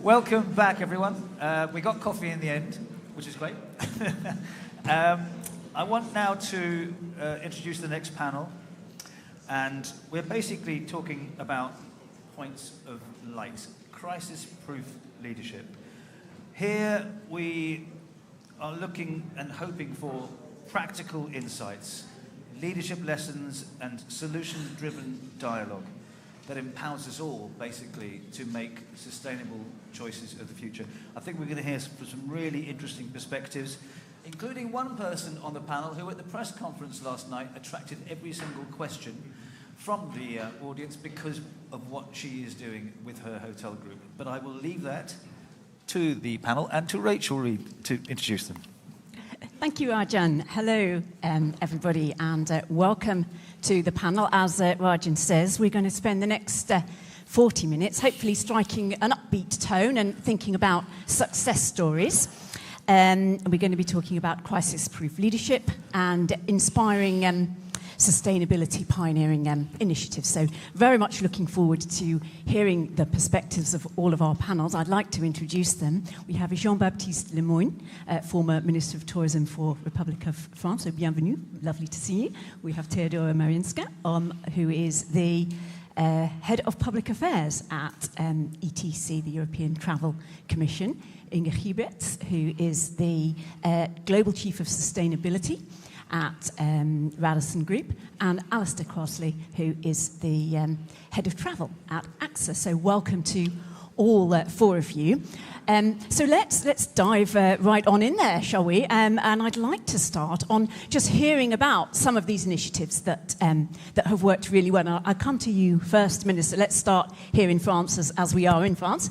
Welcome back, everyone. We got coffee in the end, which is great. I want now to introduce the next panel. And we're basically talking about points of light, crisis-proof leadership. Here we are looking and hoping for practical insights, leadership lessons and solution-driven dialogue that empowers us all, basically, to make sustainable choices of the future. I think we're going to hear some really interesting perspectives, including one person on the panel who at the press conference last night attracted every single question from the audience because of what she is doing with her hotel group. But I will leave that to the panel and to Rachel Reed to introduce them. Thank you, Rajan. Hello, everybody, and welcome to the panel. As Rajan says, we're going to spend the next 40 minutes hopefully striking an upbeat tone and thinking about success stories. We're going to be talking about crisis-proof leadership and inspiring sustainability pioneering initiatives. So very much looking forward to hearing the perspectives of all of our panels. I'd like to introduce them. We have Jean-Baptiste Lemoyne, former Minister of Tourism for Republic of France, so bienvenue, lovely to see you. We have Teodora Mariinska, who is the Head of Public Affairs at ETC, the European Travel Commission. Inge Gieberts, who is the Global Chief of Sustainability at Radisson Group, and Alistair Crossley, who is the Head of Travel at AXA. So welcome to all four of you. So let's dive right on in there, shall we? And I'd like to start on just hearing about some of these initiatives that have worked really well. I'll come to you first, Minister. Let's start here in France, as we are in France.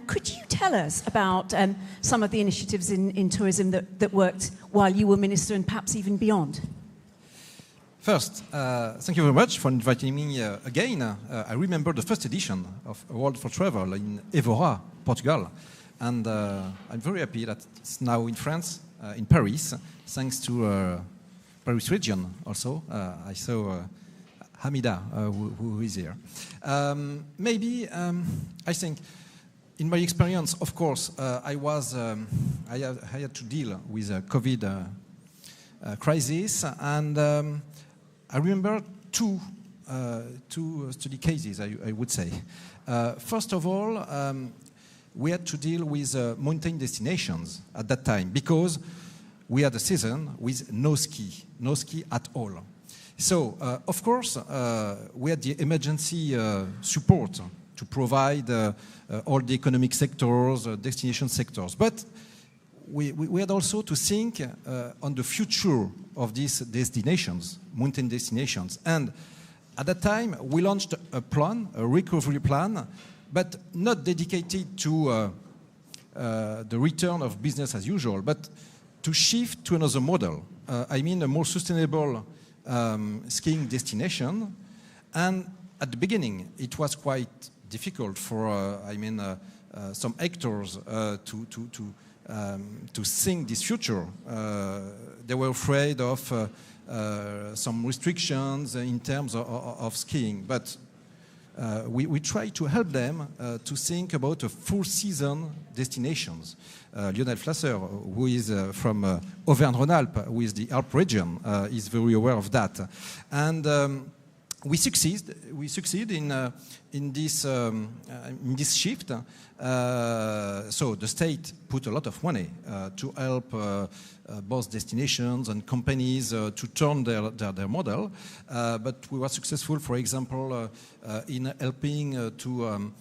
Could you tell us about some of the initiatives in tourism that worked while you were Minister and perhaps even beyond? First, thank you very much for inviting me again. I remember the first edition of A World for Travel in Évora, Portugal. And I'm very happy that it's now in France, in Paris, thanks to Paris region also. I saw Hamida, who is here. I think, in my experience, of course, I had to deal with a COVID crisis, and I remember two study cases, I would say. First of all, we had to deal with mountain destinations at that time because we had a season with no ski at all. So, of course, we had the emergency support to provide all the economic sectors, destination sectors. But we had also to think on the future of these destinations, mountain destinations. And at that time, we launched a plan, a recovery plan, but not dedicated to the return of business as usual, but to shift to another model. I mean, a more sustainable skiing destination. And at the beginning, it was quite difficult for, some actors to think this future. They were afraid of some restrictions in terms of skiing, but we try to help them to think about a full season destinations. Lionel Flasser, who is from Auvergne-Rhône-Alpes, with the Alpes region, is very aware of that. And we succeed in this shift. So the state put a lot of money to help both destinations and companies to turn their model. But we were successful, for example, in helping to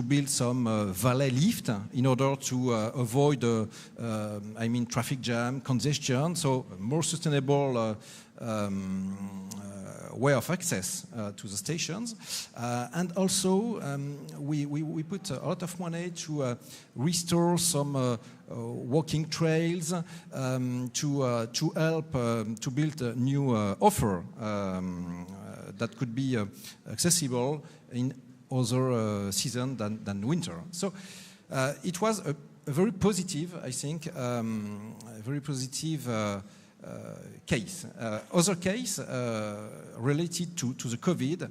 build some valet lift in order to avoid traffic jam, congestion. So more sustainable way of access to the stations. And also, we put a lot of money to restore some walking trails, to help to build a new offer that could be accessible in other season than winter. So it was a very positive, I think, very positive case. Other case related to the COVID,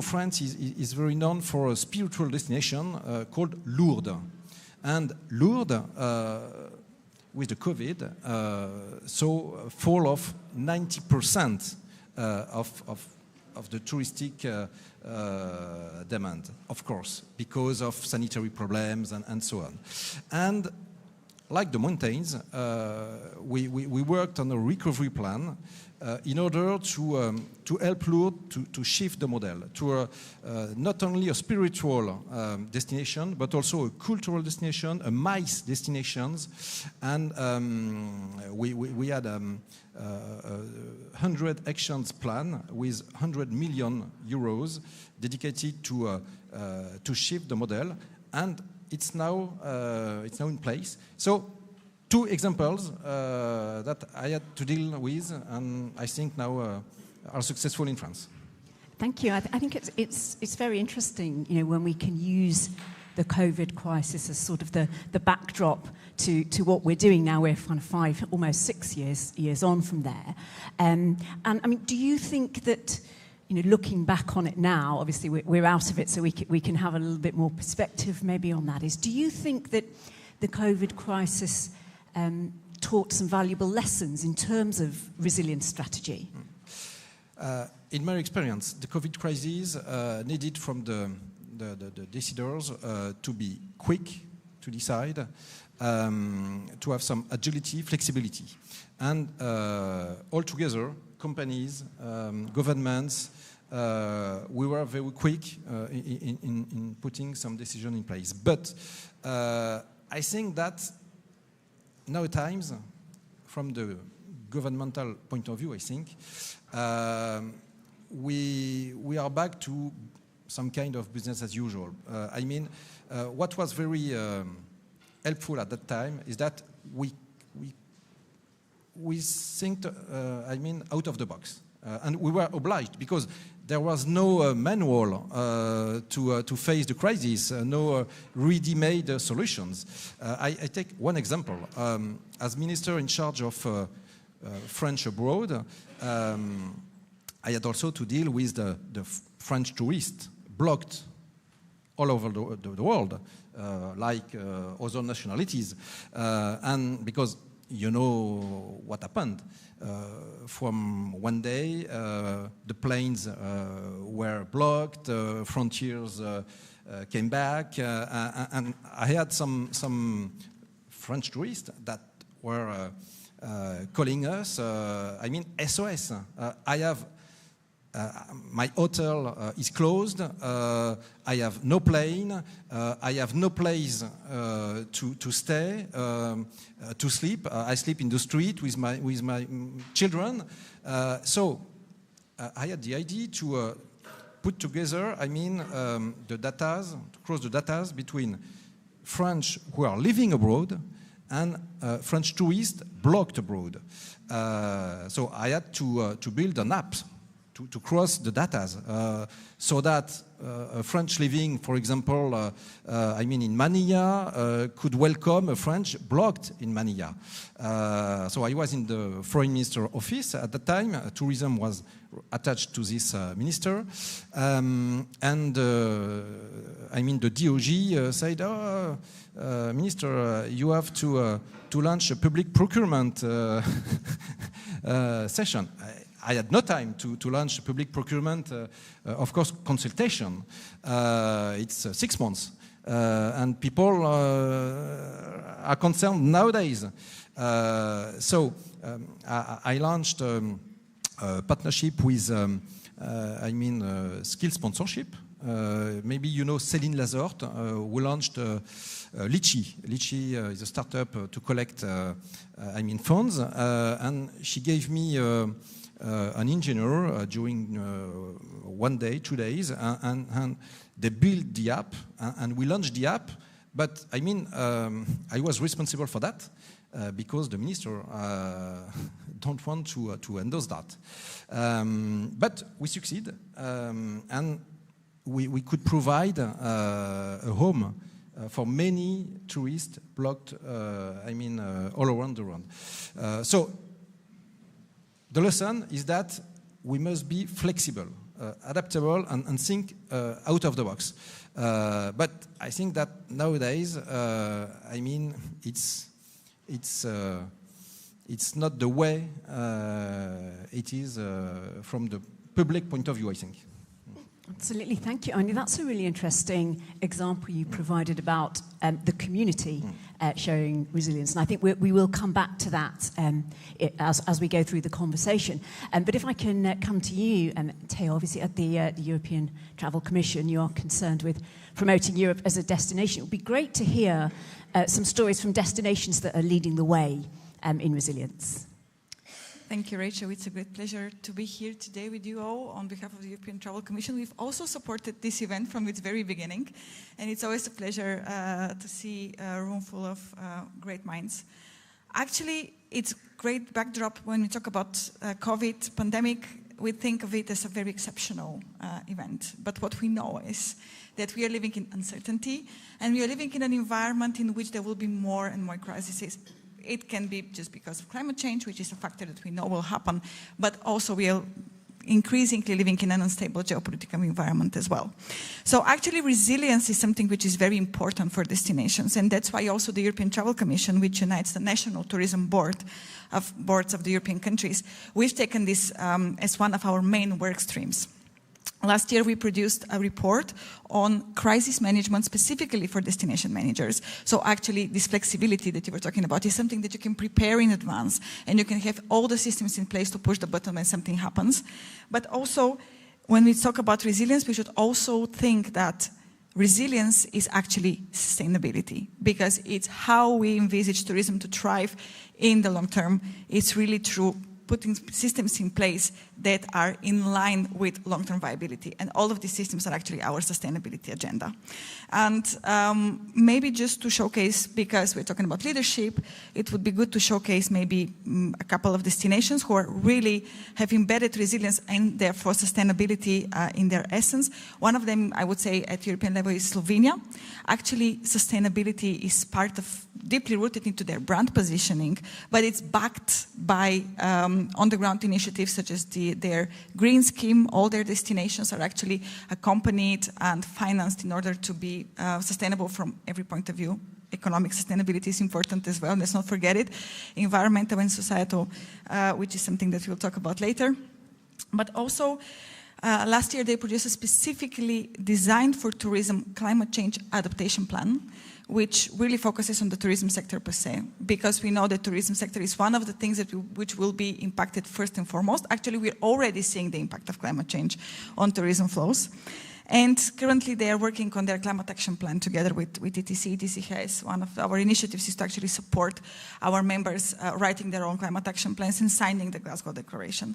France is very known for a spiritual destination called Lourdes. And Lourdes, with the COVID, saw a fall of 90% of the touristic demand, of course, because of sanitary problems and so on. And like the mountains, we worked on a recovery plan in order to help Lourdes to shift the model to not only a spiritual destination, but also a cultural destination, a MICE destinations. And we had 100 actions plan with 100 million euros dedicated to shift the model. And it's now in place. So, two examples that I had to deal with, and I think now are successful in France. Thank you. I think it's very interesting, you know, when we can use the COVID crisis as sort of the backdrop to what we're doing now. We're kind of 5, almost 6 years on from there. And I mean, do you think that, you know, looking back on it now, obviously we're out of it, so we can have a little bit more perspective maybe on that. Do you think that the COVID crisis taught some valuable lessons in terms of resilience strategy? In my experience, the COVID crisis needed from the deciders to be quick to decide, to have some agility, flexibility. And altogether, companies, governments, we were very quick in putting some decision in place. But I think that nowadays, from the governmental point of view, I think, we are back to some kind of business as usual. I mean, what was very helpful at that time is that we think, I mean, out of the box. And we were obliged because there was no manual to face the crisis, no ready-made solutions. I take one example. As minister in charge of French abroad, I had also to deal with the French tourists blocked all over the world, like other nationalities. And because you know what happened. From one day, the planes were blocked, frontiers came back, and I had some French tourists that were calling us, I mean, SOS. I have my hotel is closed. I have no plane. I have no place to stay, to sleep. I sleep in the street with my children. So I had the idea to put together, I mean, the datas, to cross the datas between French who are living abroad and French tourists blocked abroad. So I had to build an app to cross the data, so that a French living, for example, I mean in Manila, could welcome a French blocked in Manila. So I was in the foreign minister office at the time. Tourism was attached to this minister. And I mean the DOG said, Minister, you have to launch a public procurement session. I had no time to launch public procurement, of course, consultation. It's 6 months. And people are concerned nowadays. So I launched a partnership with, I mean, skill sponsorship. Maybe you know Céline Lazorte, who launched Litchi. Litchi is a startup to collect, I mean, funds. And she gave me an engineer during 1 day, 2 days, and they built the app, and we launched the app. But I mean, I was responsible for that because the minister don't want to endorse that. But we succeed, and we could provide a home for many tourists blocked, I mean, all around the world. So the lesson is that we must be flexible. adaptable and think out of the box. But I think that nowadays, I mean, it's not the way it is from the public point of view, I think. Absolutely, thank you. I mean, that's a really interesting example you provided about the community showing resilience, and I think we will come back to that as we go through the conversation. But if I can come to you, Theo, obviously at the European Travel Commission, you are concerned with promoting Europe as a destination. It would be great to hear some stories from destinations that are leading the way in resilience. Thank you, Rachel. It's a great pleasure to be here today with you all on behalf of the European Travel Commission. We've also supported this event from its very beginning, and it's always a pleasure to see a room full of great minds. Actually, it's a great backdrop when we talk about COVID pandemic. We think of it as a very exceptional event. But what we know is that we are living in uncertainty, and we are living in an environment in which there will be more and more crises. It can be just because of climate change, which is a factor that we know will happen, but also we are increasingly living in an unstable geopolitical environment as well. So actually resilience is something which is very important for destinations, and that's why also the European Travel Commission, which unites the national tourism boards of the European countries, we've taken this as one of our main work streams. Last year, we produced a report on crisis management specifically for destination managers. So actually, this flexibility that you were talking about is something that you can prepare in advance, and you can have all the systems in place to push the button when something happens. But also, when we talk about resilience, we should also think that resilience is actually sustainability, because it's how we envisage tourism to thrive in the long term. It's really through putting systems in place that are in line with long-term viability. And all of these systems are actually our sustainability agenda. And maybe just to showcase, because we're talking about leadership, it would be good to showcase maybe a couple of destinations who are really have embedded resilience and therefore sustainability in their essence. One of them, I would say, at European level is Slovenia. Actually, sustainability is part of, deeply rooted into their brand positioning, but it's backed by on-the-ground initiatives such as their green scheme. All their destinations are actually accompanied and financed in order to be sustainable from every point of view. Economic sustainability is important as well, let's not forget it. Environmental and societal, which is something that we'll talk about later. But also, last year they produced a specifically designed for tourism climate change adaptation plan, which really focuses on the tourism sector per se, because we know that tourism sector is one of the things that which will be impacted first and foremost. Actually, we're already seeing the impact of climate change on tourism flows. And currently they are working on their climate action plan together with ETC. ETC has one of our initiatives is to actually support our members writing their own climate action plans and signing the Glasgow Declaration.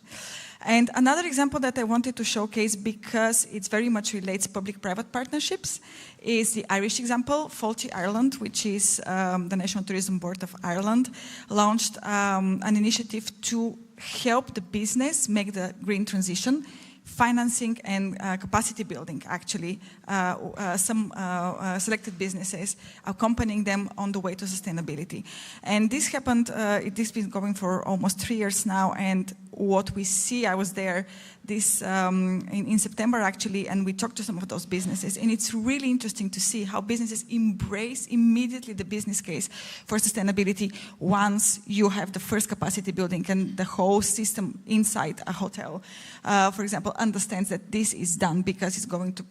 And another example that I wanted to showcase, because it very much relates public-private partnerships, is the Irish example. Fáilte Ireland, which is the National Tourism Board of Ireland, launched an initiative to help the business make the green transition, financing and capacity building, actually, some selected businesses, accompanying them on the way to sustainability. And this happened, it has been going for almost 3 years now, and what we see, I was there this in September actually, and we talked to some of those businesses, and it's really interesting to see how businesses embrace immediately the business case for sustainability once you have the first capacity building and the whole system inside a hotel, for example, understands that this is done because it's going to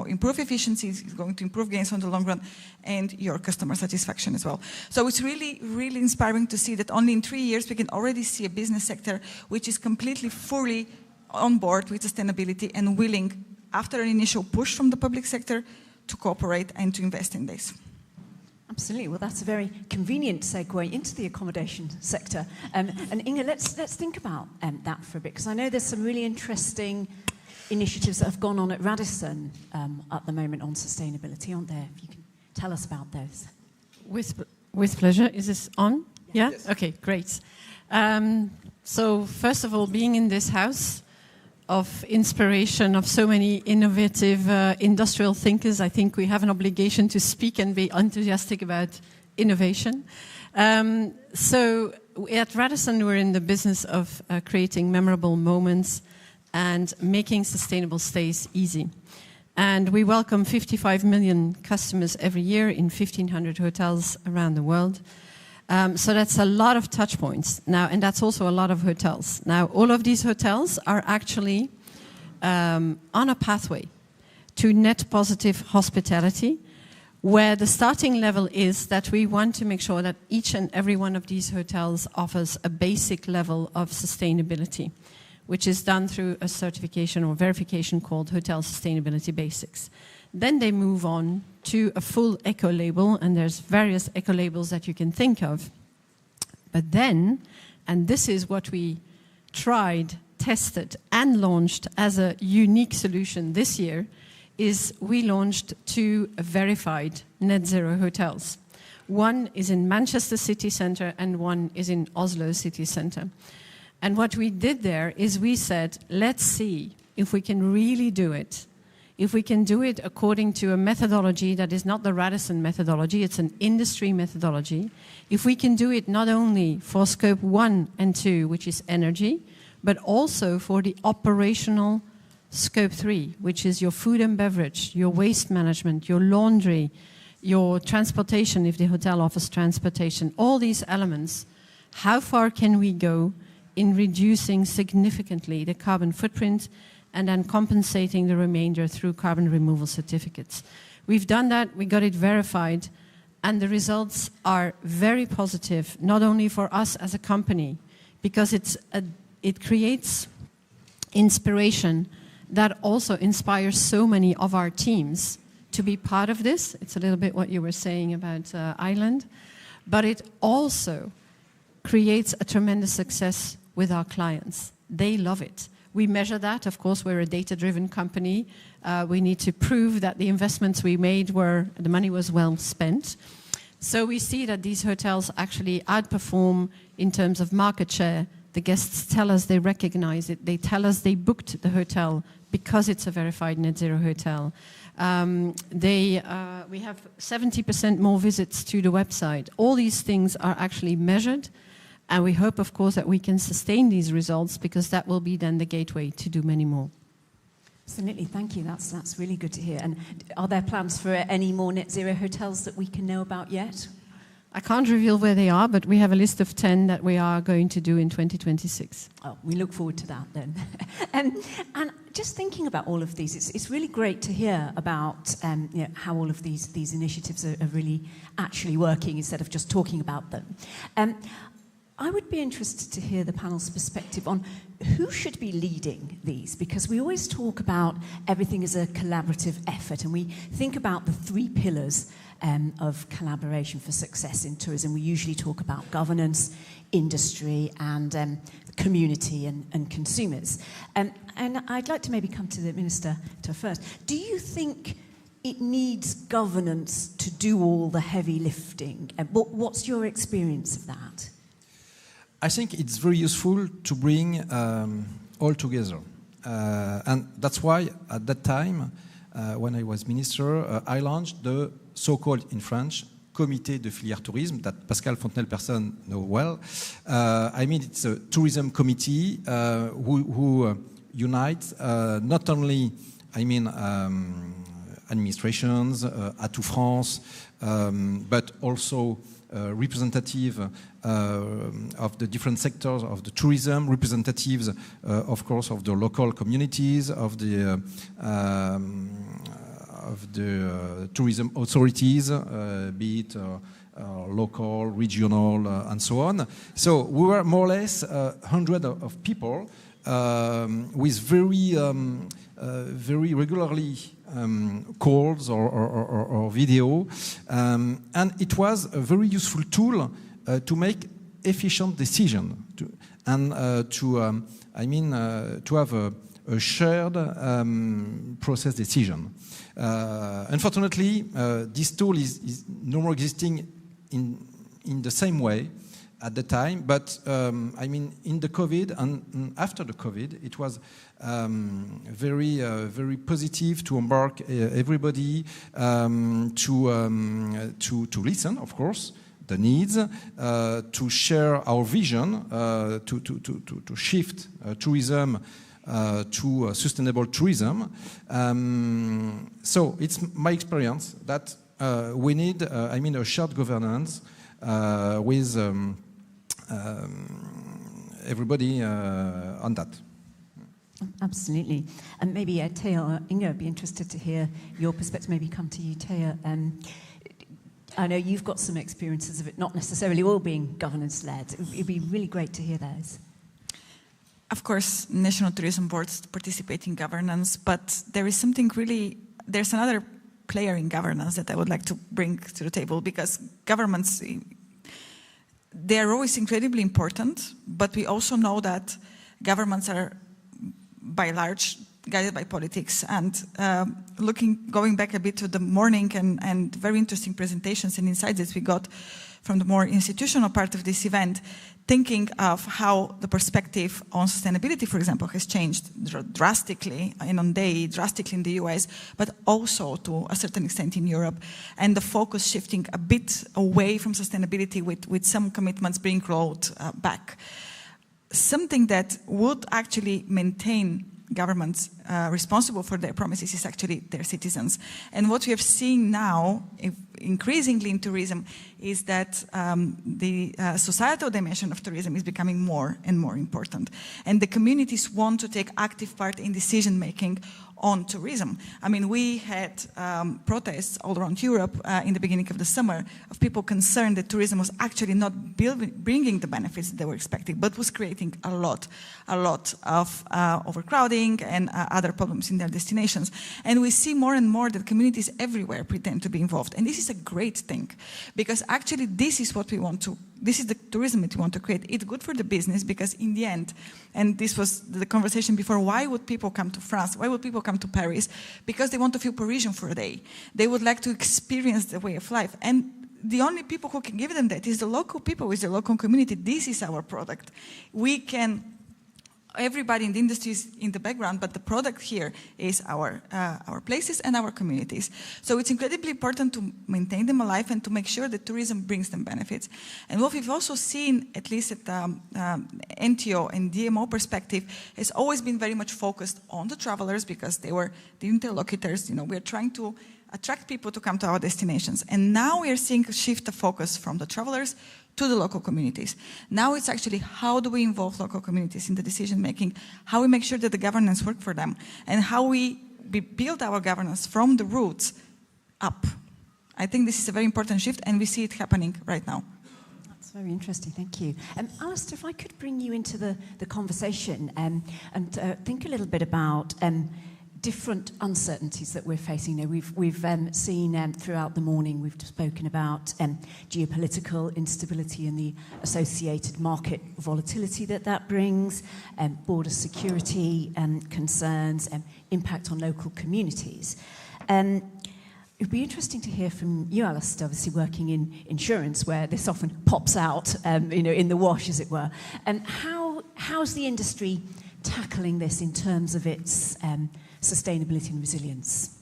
improve efficiencies, it's going to improve gains on the long run, and your customer satisfaction as well. So it's really, really inspiring to see that only in 3 years we can already see a business sector which is completely, fully on board with sustainability and willing, after an initial push from the public sector, to cooperate and to invest in this. Absolutely. Well, that's a very convenient segue into the accommodation sector. And Inge, let's think about that for a bit, because I know there's some really interesting initiatives that have gone on at Radisson at the moment on sustainability, aren't there? If you can tell us about those. With pleasure. Is this on? Yeah? Yes. Okay, great. So first of all, being in this house of inspiration of so many innovative industrial thinkers, I think we have an obligation to speak and be enthusiastic about innovation. So at Radisson, we're in the business of creating memorable moments and making sustainable stays easy. And we welcome 55 million customers every year in 1,500 hotels around the world. So that's a lot of touch points now, and that's also a lot of hotels. Now, all of these hotels are actually on a pathway to net positive hospitality, where the starting level is that we want to make sure that each and every one of these hotels offers a basic level of sustainability, which is done through a certification or verification called Hotel Sustainability Basics. Then they move on to a full eco label, and there's various eco labels that you can think of. But then, and this is what we tried, tested, and launched as a unique solution this year, is we launched 2 verified net zero hotels. One is in Manchester city centre and one is in Oslo city centre. And what we did there is we said, let's see if we can really do it. If we can do it according to a methodology that is not the Radisson methodology, it's an industry methodology. If we can do it not only for scope 1 and 2, which is energy, but also for the operational scope 3, which is your food and beverage, your waste management, your laundry, your transportation, if the hotel offers transportation, all these elements, how far can we go in reducing significantly the carbon footprint and then compensating the remainder through carbon removal certificates? We've done that, we got it verified, and the results are very positive, not only for us as a company, because it creates inspiration that also inspires so many of our teams to be part of this. It's a little bit what you were saying about Ireland, but it also creates a tremendous success with our clients. They love it. We measure that. Of course, we're a data-driven company. We need to prove that the investments we made the money was well spent. So we see that these hotels actually outperform in terms of market share. The guests tell us they recognize it. They tell us they booked the hotel because it's a verified net zero hotel. We have 70% more visits to the website. All these things are actually measured, and we hope, of course, that we can sustain these results, because that will be then the gateway to do many more. Absolutely, thank you. That's really good to hear. And are there plans for any more net zero hotels that we can know about yet? I can't reveal where they are, but we have a list of 10 that we are going to do in 2026. Oh, we look forward to that then. And just thinking about all of these, it's really great to hear about how all of these initiatives are really actually working instead of just talking about them. I would be interested to hear the panel's perspective on who should be leading these, because we always talk about everything as a collaborative effort, and we think about the 3 pillars of collaboration for success in tourism. We usually talk about governance, industry, and community and consumers. And I'd like to maybe come to the Minister first. Do you think it needs governance to do all the heavy lifting? What's your experience of that? I think it's very useful to bring all together. And that's why at that time, when I was minister, I launched the so-called, in French, Comité de Filière Tourisme, that Pascal Fontenelle-Persson knows well. I mean, it's a tourism committee who unites not only, administrations, Atout France, but also representative of the different sectors of the tourism, representatives, of course, of the local communities, of the tourism authorities, be it local, regional, and so on. So we were more or less 100 of people with very regularly calls or video, and it was a very useful tool to make efficient decision to have a shared process decision. Unfortunately, this tool is no more existing in the same way at the time, but in the COVID and after the COVID, it was very positive to embark everybody to listen, of course, the needs, to share our vision, to shift tourism to sustainable tourism. So it's my experience that we need, a shared governance with everybody on that. Absolutely. And maybe Thea or Inge, I'd be interested to hear your perspective. Maybe come to you, Thea. I know you've got some experiences of it not necessarily all being governance-led. It'd be really great to hear those. Of course, national tourism boards participate in governance, but there's another player in governance that I would like to bring to the table, because governments, they are always incredibly important, but we also know that governments are by large guided by politics. And going back a bit to the morning and very interesting presentations and insights that we got from the more institutional part of this event, thinking of how the perspective on sustainability, for example, has changed drastically drastically in the US, but also to a certain extent in Europe, and the focus shifting a bit away from sustainability with some commitments being rolled back. Something that would actually maintain governments responsible for their promises is actually their citizens. And what we have seen now, increasingly in tourism, is that the societal dimension of tourism is becoming more and more important. And the communities want to take active part in decision-making on tourism. I mean, we had protests all around Europe in the beginning of the summer of people concerned that tourism was actually not bringing the benefits that they were expecting, but was creating a lot of overcrowding and other problems in their destinations. And we see more and more that communities everywhere pretend to be involved. And this is a great thing, because actually this is what we want to, this is the tourism that we want to create. It's good for the business, because in the end, and this was the conversation before, why would people come to France? Why would people come to Paris? Because they want to feel Parisian for a day. They would like to experience the way of life. And the only people who can give them that is the local people, is the local community. This is our product. We can, everybody in the industry is in the background, but the product here is our places and our communities. So it's incredibly important to maintain them alive and to make sure that tourism brings them benefits. And what we've also seen, at least at NTO and DMO perspective, has always been very much focused on the travelers, because they were the interlocutors. You know, we're trying to attract people to come to our destinations. And now we are seeing a shift of focus from the travelers to the local communities. Now it's actually how do we involve local communities in the decision making, how we make sure that the governance work for them, and how we build our governance from the roots up. I think this is a very important shift, and we see it happening right now. That's very interesting, thank you. Alistair, if I could bring you into the conversation and think a little bit about different uncertainties that we're facing. You know, we've seen throughout the morning, we've spoken about geopolitical instability and the associated market volatility that brings, border security concerns, impact on local communities. It'd be interesting to hear from you, Alistair, obviously working in insurance, where this often pops out, in the wash, as it were. How's the industry tackling this in terms of its sustainability and resilience?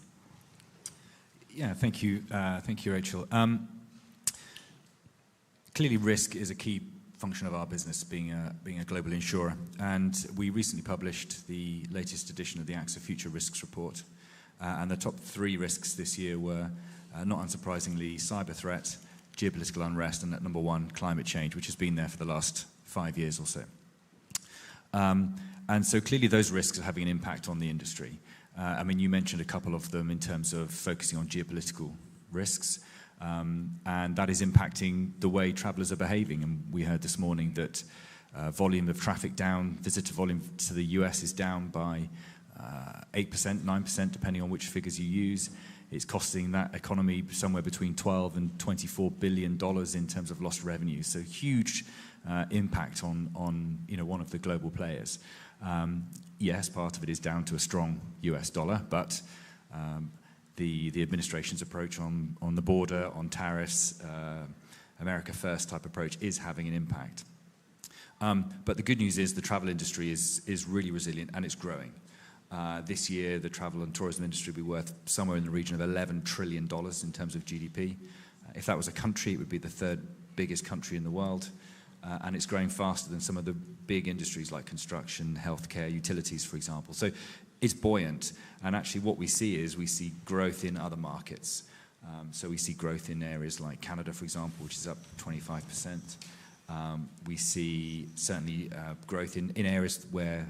Yeah, thank you, Rachel. Clearly, risk is a key function of our business, being a global insurer, and we recently published the latest edition of the AXA Future Risks Report, and the top 3 risks this year were, not unsurprisingly, cyber threat, geopolitical unrest, and at number 1, climate change, which has been there for the last 5 years or so. And so clearly those risks are having an impact on the industry. I mean, you mentioned a couple of them in terms of focusing on geopolitical risks, and that is impacting the way travelers are behaving. And we heard this morning that volume of traffic down, visitor volume to the US is down by 8%, 9%, depending on which figures you use. It's costing that economy somewhere between $12 and $24 billion in terms of lost revenue. So huge impact on one of the global players. Yes, part of it is down to a strong US dollar, but the administration's approach on the border, on tariffs, America First type approach is having an impact. But the good news is the travel industry is really resilient, and it's growing. This year, the travel and tourism industry will be worth somewhere in the region of $11 trillion in terms of GDP. If that was a country, it would be the 3rd biggest country in the world. and it's growing faster than some of the big industries like construction, healthcare, utilities, for example. So it's buoyant, and actually what we see growth in other markets. So we see growth in areas like Canada, for example, which is up 25%. We see certainly growth in areas where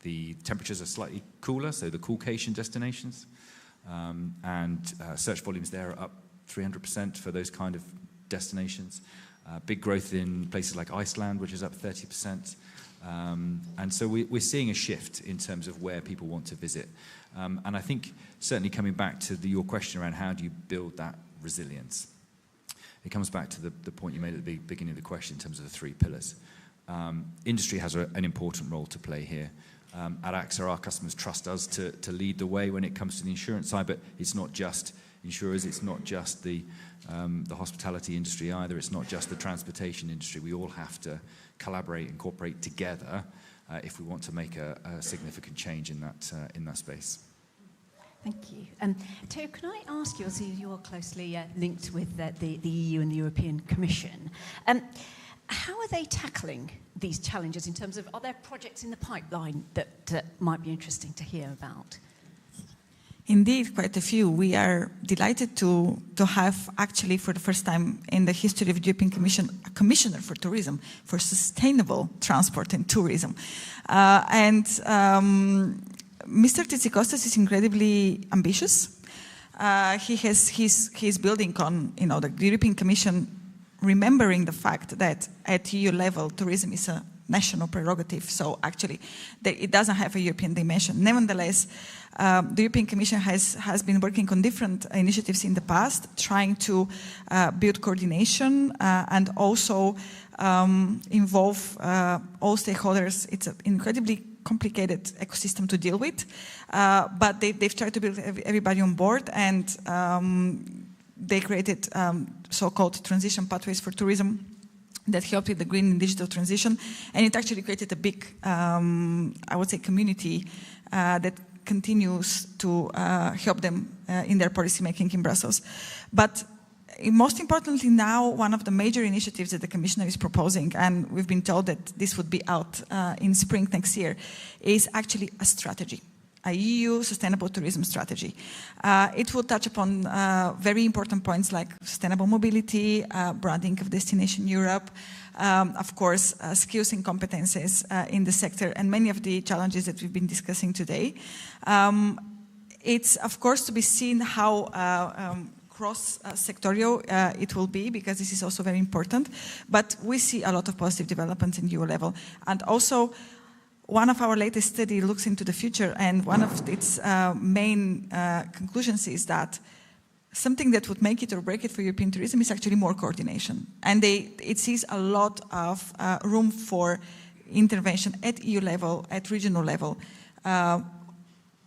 the temperatures are slightly cooler, so the coolcation destinations. And search volumes there are up 300% for those kind of destinations. Big growth in places like Iceland, which is up 30%. And so we're seeing a shift in terms of where people want to visit. And I think certainly coming back to your question around how do you build that resilience, it comes back to the point you made at the beginning of the question in terms of the 3 pillars. Industry has an important role to play here. At AXA, our customers trust us to lead the way when it comes to the insurance side, but it's not just insurers, it's not just the hospitality industry either, it's not just the transportation industry. We all have to collaborate and cooperate together if we want to make a significant change in that space. Thank you. Theo, can I ask you, as you're closely linked with the EU and the European Commission, how are they tackling these challenges in terms of, are there projects in the pipeline that might be interesting to hear about? Indeed, quite a few. We are delighted to have, actually, for the first time in the history of the European Commission, a commissioner for tourism, for sustainable transport and tourism. Mr. Tzitzikostas is incredibly ambitious. He's building on, the European Commission, remembering the fact that at EU level, tourism is a national prerogative, so actually it doesn't have a European dimension. Nevertheless, the European Commission has been working on different initiatives in the past, trying to build coordination and also involve all stakeholders. It's an incredibly complicated ecosystem to deal with, but they've tried to build everybody on board, and they created so-called transition pathways for tourism that helped with the green and digital transition, and it actually created a big, I would say, community that continues to help them in their policy making in Brussels. But most importantly now, one of the major initiatives that the Commissioner is proposing, and we've been told that this would be out in spring next year, is actually a strategy. A EU sustainable tourism strategy. It will touch upon very important points like sustainable mobility, branding of Destination Europe, of course, skills and competences in the sector, and many of the challenges that we've been discussing today. It's, of course, to be seen how cross-sectorial it will be, because this is also very important. But we see a lot of positive developments in EU level. And also, one of our latest studies looks into the future, and one of its main conclusions is that something that would make it or break it for European tourism is actually more coordination. And it sees a lot of room for intervention at EU level, at regional level.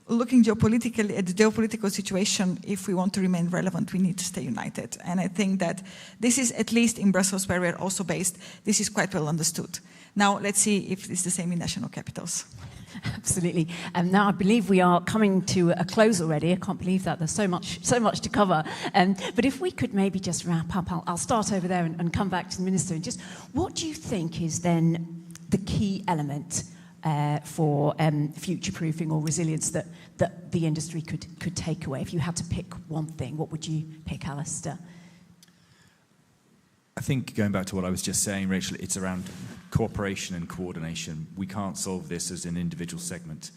Looking geopolitically at the geopolitical situation, if we want to remain relevant, we need to stay united. And I think that this is, at least in Brussels, where we're also based, this is quite well understood. Now, let's see if it's the same in national capitals. Absolutely. Now I believe we are coming to a close already. I can't believe that. There's so much to cover. But if we could maybe just wrap up, I'll start over there and come back to the Minister. And just what do you think is then the key element for future-proofing or resilience that the industry could take away? If you had to pick one thing, what would you pick, Alistair? I think, going back to what I was just saying, Rachel, it's around cooperation and coordination. We can't solve this as an individual segment.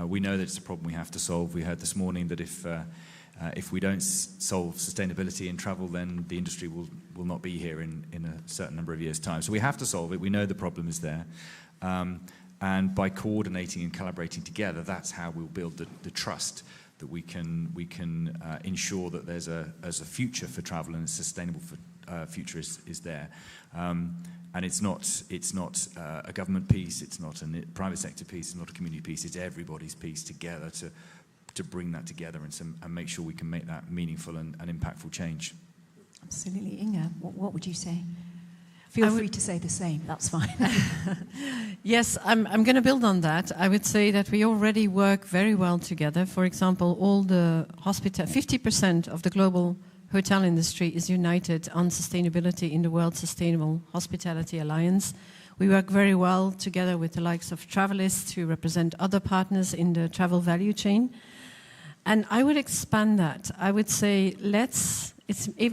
We know that it's a problem we have to solve. We heard this morning that if we don't solve sustainability in travel, then the industry will not be here in a certain number of years' time. So we have to solve it. We know the problem is there. And by coordinating and collaborating together, that's how we'll build the trust that we can ensure that there's a future for travel, and a sustainable future is there. And it's not a government piece, it's not a private sector piece, it's not a community piece, it's everybody's piece together to bring that together and make sure we can make that meaningful and impactful change. Absolutely. Inga, what would you say? Feel free to say the same, that's fine. Yes, I'm going to build on that. I would say that we already work very well together. For example, all the 50% of the global hotel industry is united on sustainability in the World Sustainable Hospitality Alliance. We work very well together with the likes of Travelist to represent other partners in the travel value chain. And I would expand that. I would say it's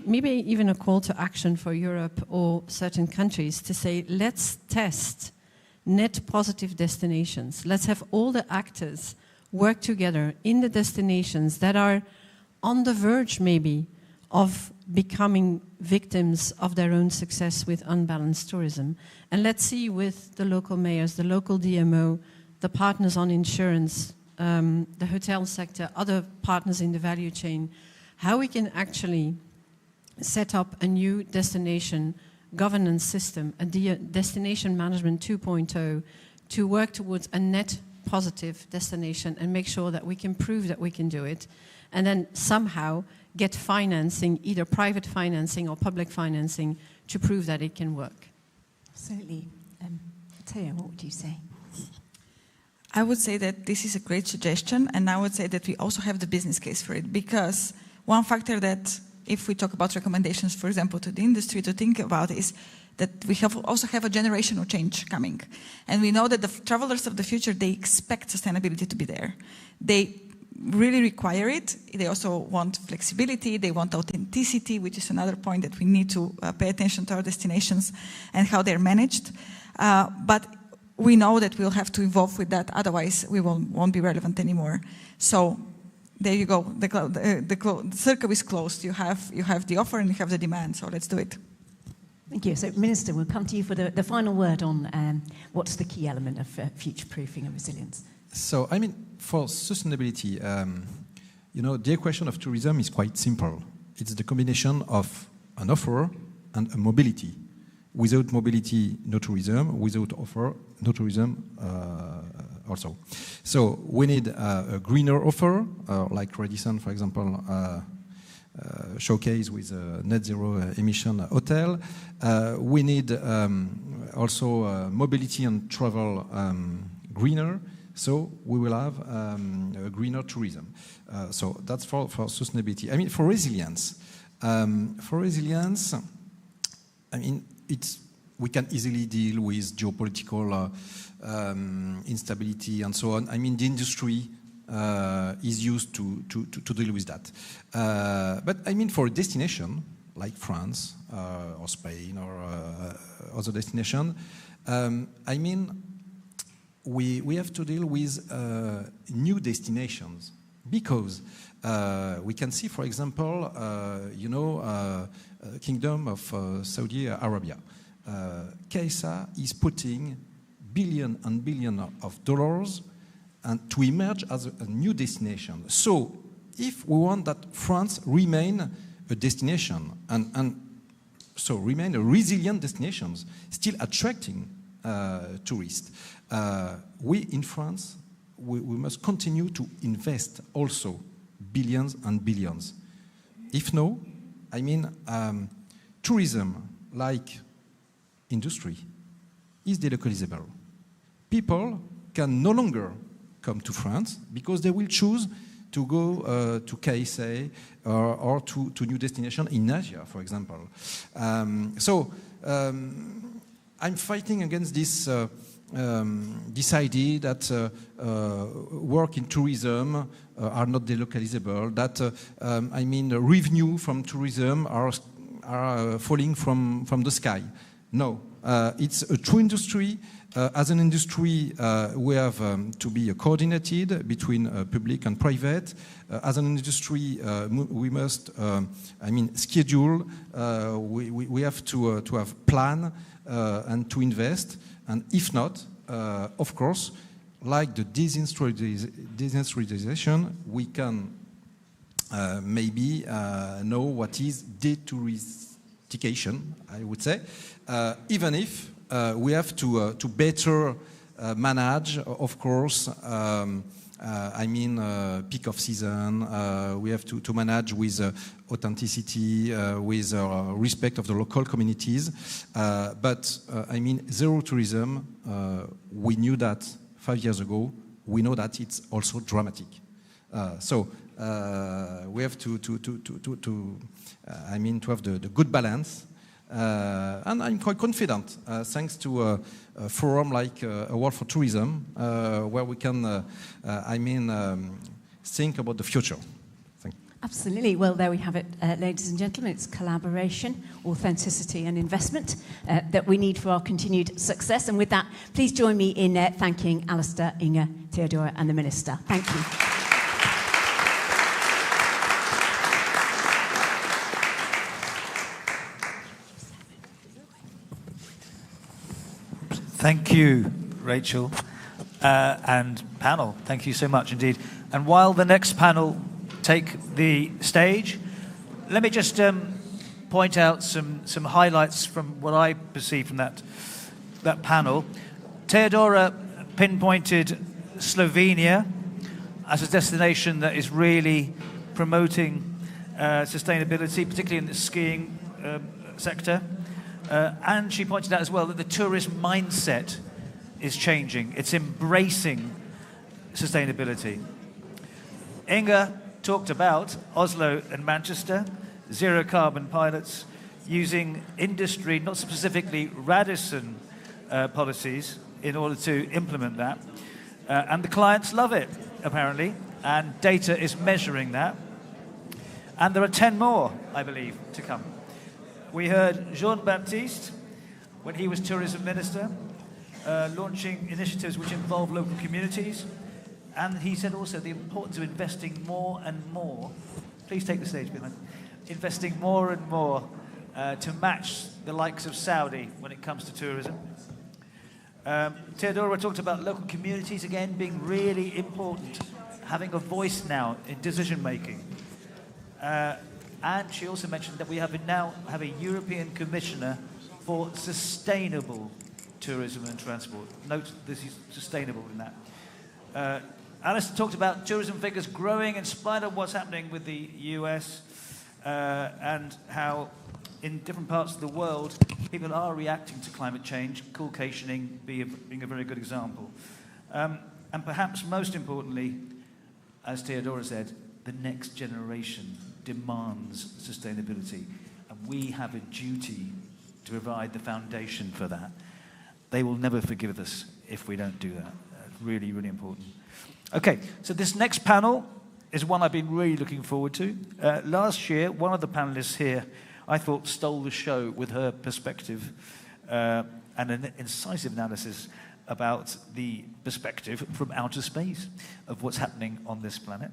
maybe even a call to action for Europe or certain countries to say, let's test net positive destinations. Let's have all the actors work together in the destinations that are on the verge maybe of becoming victims of their own success with unbalanced tourism. And let's see with the local mayors, the local DMO, the partners on insurance, the hotel sector, other partners in the value chain, how we can actually set up a new destination governance system, a destination management 2.0, to work towards a net positive destination and make sure that we can prove that we can do it, and then somehow get financing, either private financing or public financing, to prove that it can work. Absolutely. Taya, what would you say? I would say that this is a great suggestion, and I would say that we also have the business case for it, because one factor that, if we talk about recommendations, for example, to the industry to think about is that we also have a generational change coming. And we know that the travelers of the future, they expect sustainability to be there. They really require it. They also want flexibility. They want authenticity, which is another point that we need to pay attention to our destinations and how they're managed. But we know that we'll have to evolve with that. Otherwise, we won't be relevant anymore. So there you go. The circle is closed. You have the offer and you have the demand. So let's do it. Thank you. So, Minister, we'll come to you for the final word on what's the key element of future-proofing and resilience. So, I mean, for sustainability, the equation of tourism is quite simple. It's the combination of an offer and a mobility. Without mobility, no tourism. Without offer, no tourism also. So we need a greener offer, like Radisson, for example, showcase with a net zero emission hotel. We need also mobility and travel greener. So we will have a greener tourism. So that's for sustainability. I mean, for resilience, I mean, we can easily deal with geopolitical instability and so on. I mean, the industry is used to deal with that. But I mean, for a destination like France or Spain or other destination, I mean, we have to deal with new destinations, because we can see, for example, Kingdom of Saudi Arabia. KSA is putting billion and billion of dollars and to emerge as a new destination. So if we want that France remain a destination and so remain a resilient destination, still attracting tourists, we in France, we must continue to invest also billions and billions. If no, I mean, tourism, like industry, is delocalizable. People can no longer come to France because they will choose to go to KSA or to new destination in Asia, for example. I'm fighting against this idea that work in tourism are not delocalizable, that revenue from tourism are falling from the sky. No, it's a true industry. As an industry, we have to be coordinated between public and private. As an industry, we must, schedule. We have to have plan and to invest. And if not, of course, like the deindustrialization, we can maybe know what is detouristification, I would say, even if we have to better manage, of course, peak of season. We have to manage with authenticity, with respect of the local communities. But zero tourism, we knew that 5 years ago. We know that it's also dramatic. we have to have the good balance. And I'm quite confident, thanks to a forum like a World for Tourism, where we can, think about the future. Absolutely. Well, there we have it, ladies and gentlemen. It's collaboration, authenticity and investment that we need for our continued success. And with that, please join me in thanking Alistair, Inga, Theodora and the Minister. Thank you. Thank you, Rachel, and panel. Thank you so much indeed. And while the next panel take the stage, let me just point out some highlights from what I perceive from that panel. Theodora pinpointed Slovenia as a destination that is really promoting sustainability, particularly in the skiing sector. And she pointed out as well that the tourist mindset is changing. It's embracing sustainability. Inga talked about Oslo and Manchester, zero carbon pilots, using industry, not specifically Radisson policies, in order to implement that. And the clients love it, apparently, and data is measuring that. And there are 10 more, I believe, to come. We heard Jean-Baptiste, when he was tourism minister, launching initiatives which involve local communities. And he said also the importance of investing more and more. Please take the stage behind. Investing more and more to match the likes of Saudi when it comes to tourism. Theodora talked about local communities again being really important, having a voice now in decision making. And she also mentioned that we now have a European Commissioner for sustainable tourism and transport. Note this is sustainable in that. Alistair talked about tourism figures growing in spite of what's happening with the US and how in different parts of the world people are reacting to climate change, coolcationing being a very good example. And perhaps most importantly, as Theodora said, the next generation demands sustainability, and we have a duty to provide the foundation for that. They will never forgive us if we don't do that. Really, really important. Okay, so this next panel is one I've been really looking forward to. Last year, one of the panelists here, I thought, stole the show with her perspective and an incisive analysis about the perspective from outer space of what's happening on this planet.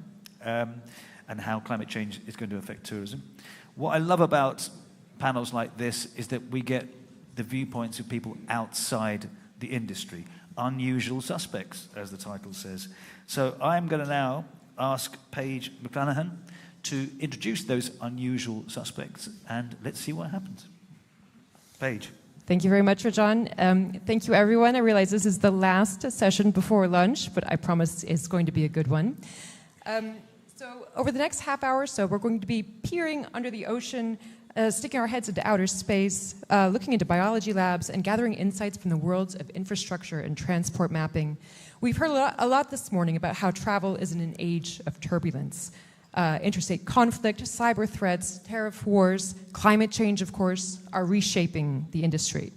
And how climate change is going to affect tourism. What I love about panels like this is that we get the viewpoints of people outside the industry, unusual suspects, as the title says. So I'm going to now ask Paige McClanahan to introduce those unusual suspects, and let's see what happens. Paige. Thank you very much, Rajan. Thank you, everyone. I realize this is the last session before lunch, but I promise it's going to be a good one. So over the next half hour or so, we're going to be peering under the ocean, sticking our heads into outer space, looking into biology labs, and gathering insights from the worlds of infrastructure and transport mapping. We've heard a lot this morning about how travel is in an age of turbulence. Interstate conflict, cyber threats, tariff wars, climate change, of course, are reshaping the industry.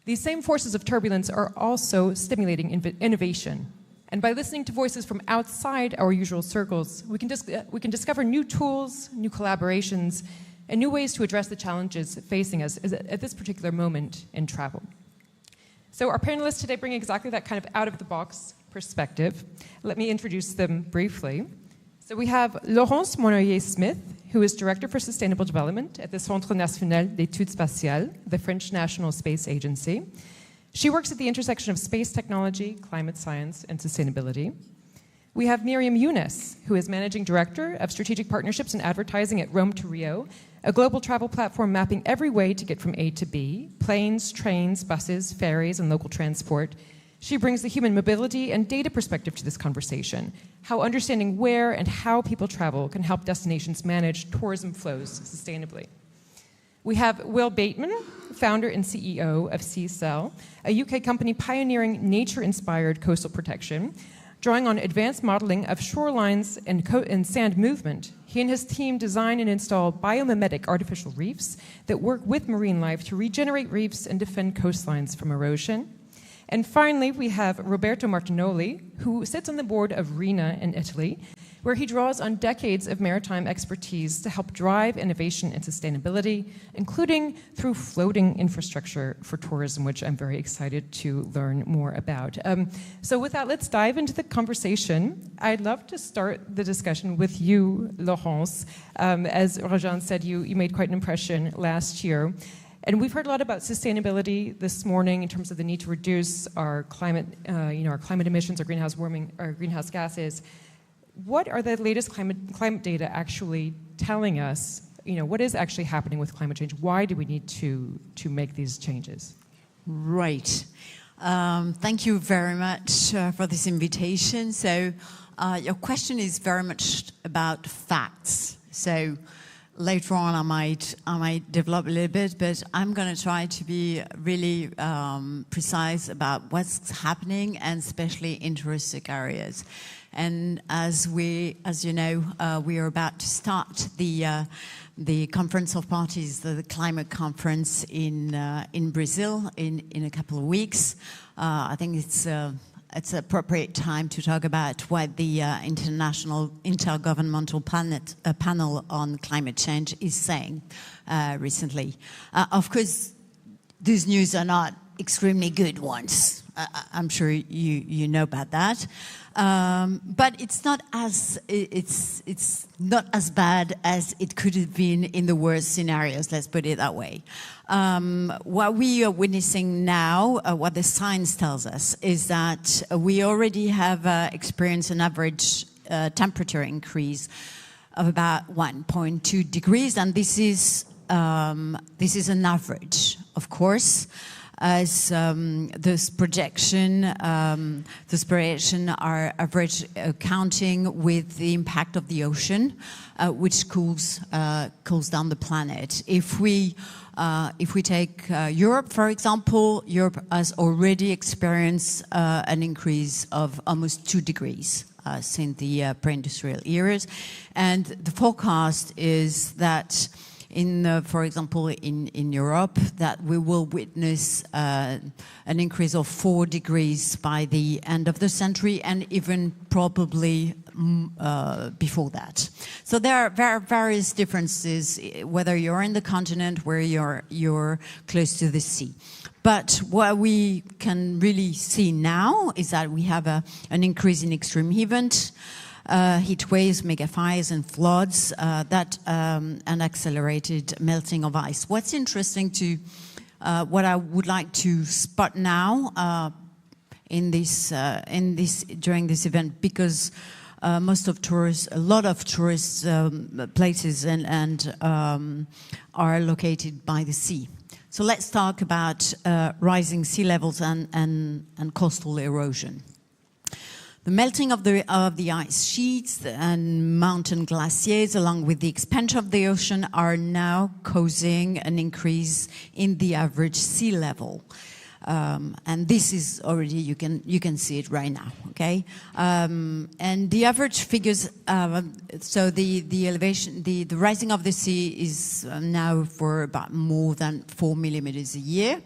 These same forces of turbulence are also stimulating innovation. And by listening to voices from outside our usual circles, we can discover new tools, new collaborations, and new ways to address the challenges facing us at this particular moment in travel. So our panelists today bring exactly that kind of out-of-the-box perspective. Let me introduce them briefly. So we have Laurence Monnoyer-Smith, who is Director for Sustainable Development at the Centre National d'Études Spatiales, the French National Space Agency. She works at the intersection of space technology, climate science, and sustainability. We have Miriam Younes, who is Managing Director of Strategic Partnerships and Advertising at Rome to Rio, a global travel platform mapping every way to get from A to B, planes, trains, buses, ferries, and local transport. She brings the human mobility and data perspective to this conversation, how understanding where and how people travel can help destinations manage tourism flows sustainably. We have Will Bateman, founder and CEO of SeaCell, a UK company pioneering nature-inspired coastal protection. Drawing on advanced modeling of shorelines and sand movement, he and his team design and install biomimetic artificial reefs that work with marine life to regenerate reefs and defend coastlines from erosion. And finally, we have Roberto Martinoli, who sits on the board of RINA in Italy, where he draws on decades of maritime expertise to help drive innovation and sustainability, including through floating infrastructure for tourism, which I'm very excited to learn more about. So with that, let's dive into the conversation. I'd love to start the discussion with you, Laurence. As Rajan said, you made quite an impression last year. And we've heard a lot about sustainability this morning in terms of the need to reduce our climate, our climate emissions, our greenhouse gases. What are the latest climate data actually telling us? What is actually happening with climate change? Why do we need to make these changes? Right. Thank you very much for this invitation. So your question is very much about facts. So later on, I might develop a little bit, but I'm going to try to be really precise about what's happening and especially interesting areas. And as you know, we are about to start the Conference of Parties, the climate conference in Brazil in a couple of weeks. I think it's an appropriate time to talk about what the International Intergovernmental Panel on Climate Change is saying recently. Of course, these news are not extremely good ones. I'm sure you know about that. But it's not as bad as it could have been in the worst scenarios. Let's put it that way. What we are witnessing now, what the science tells us, is that we already have experienced an average temperature increase of about 1.2 degrees, and this is an average, of course. As this projection are average counting with the impact of the ocean, which cools down the planet. If we take Europe, for example, Europe has already experienced an increase of almost 2 degrees since the pre-industrial eras, and the forecast is that for example, in Europe, that we will witness an increase of 4 degrees by the end of the century, and even probably before that. So there are various differences, whether you're in the continent, where you're close to the sea. But what we can really see now is that we have an increase in extreme events, heat waves, mega fires and floods, and accelerated melting of ice. What's interesting what I would like to spot now during this event, because a lot of tourist places and are located by the sea. So let's talk about rising sea levels and coastal erosion. The melting of the ice sheets and mountain glaciers, along with the expansion of the ocean, are now causing an increase in the average sea level. And this is already, you can see it right now, okay? And the average figures, so the elevation, the rising of the sea is now for about more than 4 millimeters a year.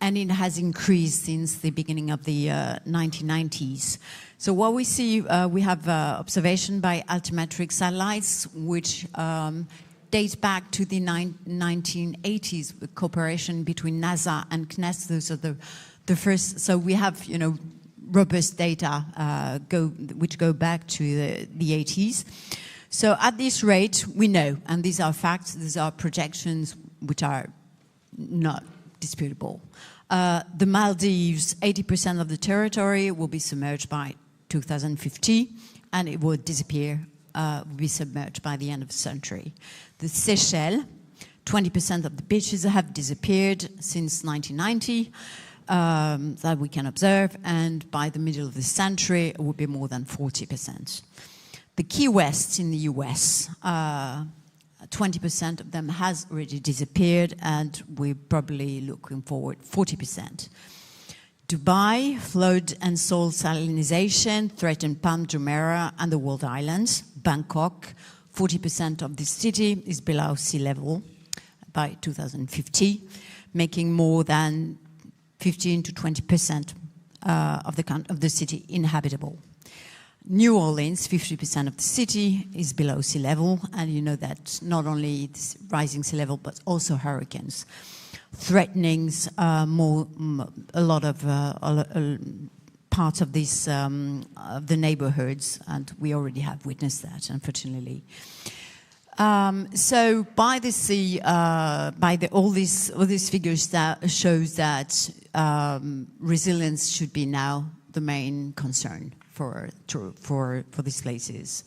And it has increased since the beginning of the 1990s. So what we see, we have observation by altimetric satellites, which dates back to the 1980s, with cooperation between NASA and CNES. Those are the first. So we have, robust data which go back to the 80s. So at this rate, we know, and these are facts, these are projections which are not disputable. The Maldives, 80% of the territory will be submerged by 2050, and it will disappear, will be submerged by the end of the century. The Seychelles, 20% of the beaches have disappeared since 1990, that we can observe, and by the middle of the century, it will be more than 40%. The Key West in the US, 20% of them has already disappeared, and we're probably looking forward 40%. Dubai, flood and soil salinization threaten Palm Jumeirah and the World Islands. Bangkok, 40% of the city is below sea level by 2050, making more than 15 to 20% of the city inhabitable. New Orleans, 50% of the city is below sea level, and you know that not only this rising sea level, but also hurricanes threatening a lot of parts of this of the neighborhoods, and we already have witnessed that, unfortunately. So by all these figures that shows that resilience should be now the main concern for these places.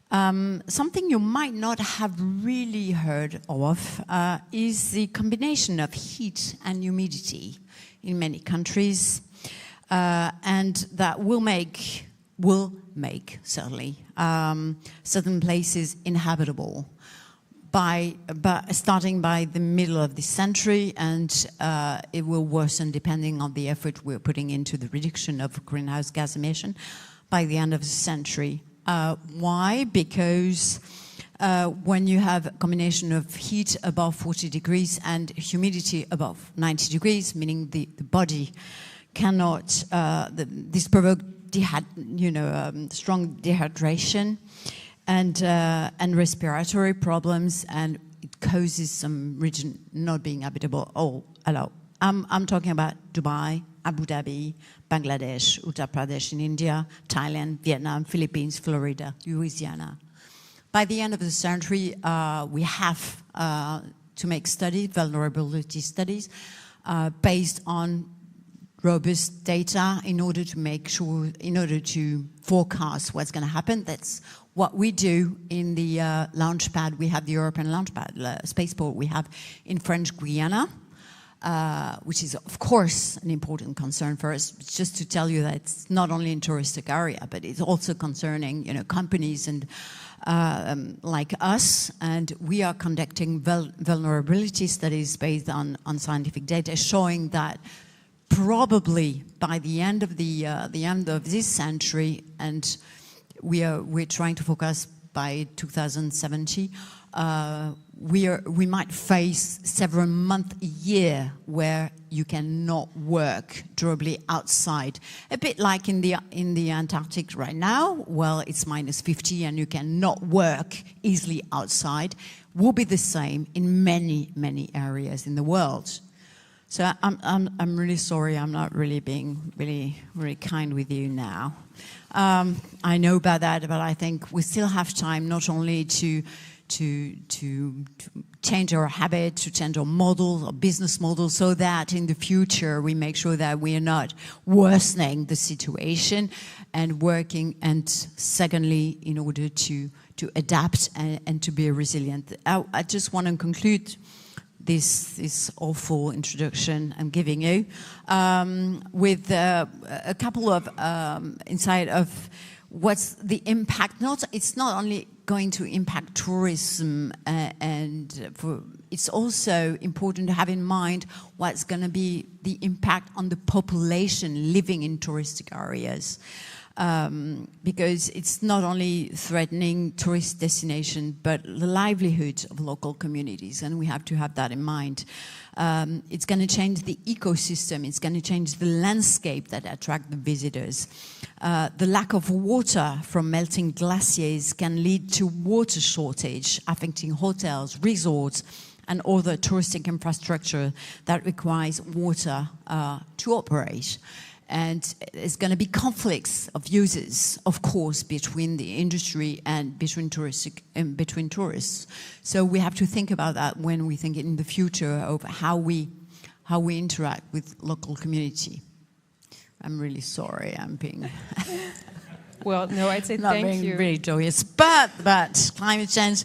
Something you might not have really heard of is the combination of heat and humidity in many countries, and that will make certainly certain places inhabitable starting by the middle of this century, and it will worsen depending on the effort we're putting into the reduction of greenhouse gas emission by the end of the century. Why? Because when you have a combination of heat above 40 degrees and humidity above 90 degrees, meaning the body cannot, this provokes strong dehydration and respiratory problems, and it causes some region not being habitable. I'm talking about Dubai, Abu Dhabi, Bangladesh, Uttar Pradesh in India, Thailand, Vietnam, Philippines, Florida, Louisiana. By the end of the century, we have to make vulnerability studies, based on robust data in order to forecast what's going to happen. That's what we do in the Launchpad. We have the European Launchpad, Spaceport we have in French Guiana, which is, of course, an important concern for us. Just to tell you that it's not only in touristic area, but it's also concerning, companies and like us. And we are conducting vulnerability studies based on scientific data, showing that probably by the end of this century, and we're trying to focus by 2070. We might face several months a year where you cannot work durably outside. A bit like in the Antarctic right now. Well, it's -50 and you cannot work easily outside. Will be the same in many areas in the world. So I'm really sorry. I'm not really being really kind with you now. I know about that, but I think we still have time not only to change our habit, to change our model, our business model, so that in the future we make sure that we are not worsening the situation and working, and secondly, in order to adapt and to be resilient. I just want to conclude this awful introduction I'm giving you with a couple of insight of what's the impact. It's not only going to impact tourism, it's also important to have in mind what's going to be the impact on the population living in touristic areas. Because it's not only threatening tourist destination, but the livelihood of local communities, and we have to have that in mind. It's going to change the ecosystem, it's going to change the landscape that attract the visitors. The lack of water from melting glaciers can lead to water shortage, affecting hotels, resorts, and other touristic infrastructure that requires water to operate. And there's going to be conflicts of uses, of course, between the industry and between tourists. So we have to think about that when we think in the future of how we interact with local community. I'm really sorry. I'm being well. No, I'd say not thank being you. really joyous, but climate change.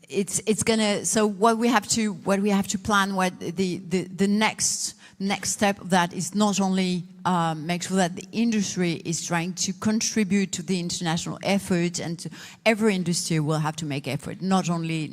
It's gonna. So what we have to plan, what the next step of that is not only make sure that the industry is trying to contribute to the international effort, and every industry will have to make effort, not only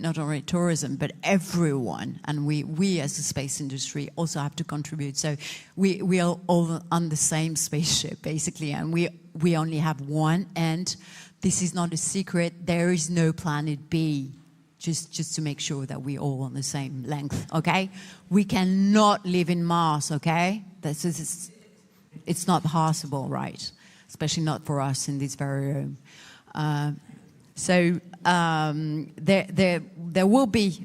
tourism, but everyone. And we as a space industry also have to contribute. So we are all on the same spaceship, basically, and we only have one, and this is not a secret. There is no planet B. Just to make sure that we're all on the same length, okay? We cannot live in Mars, okay? It's not possible, right? Especially not for us in this very room. There will be,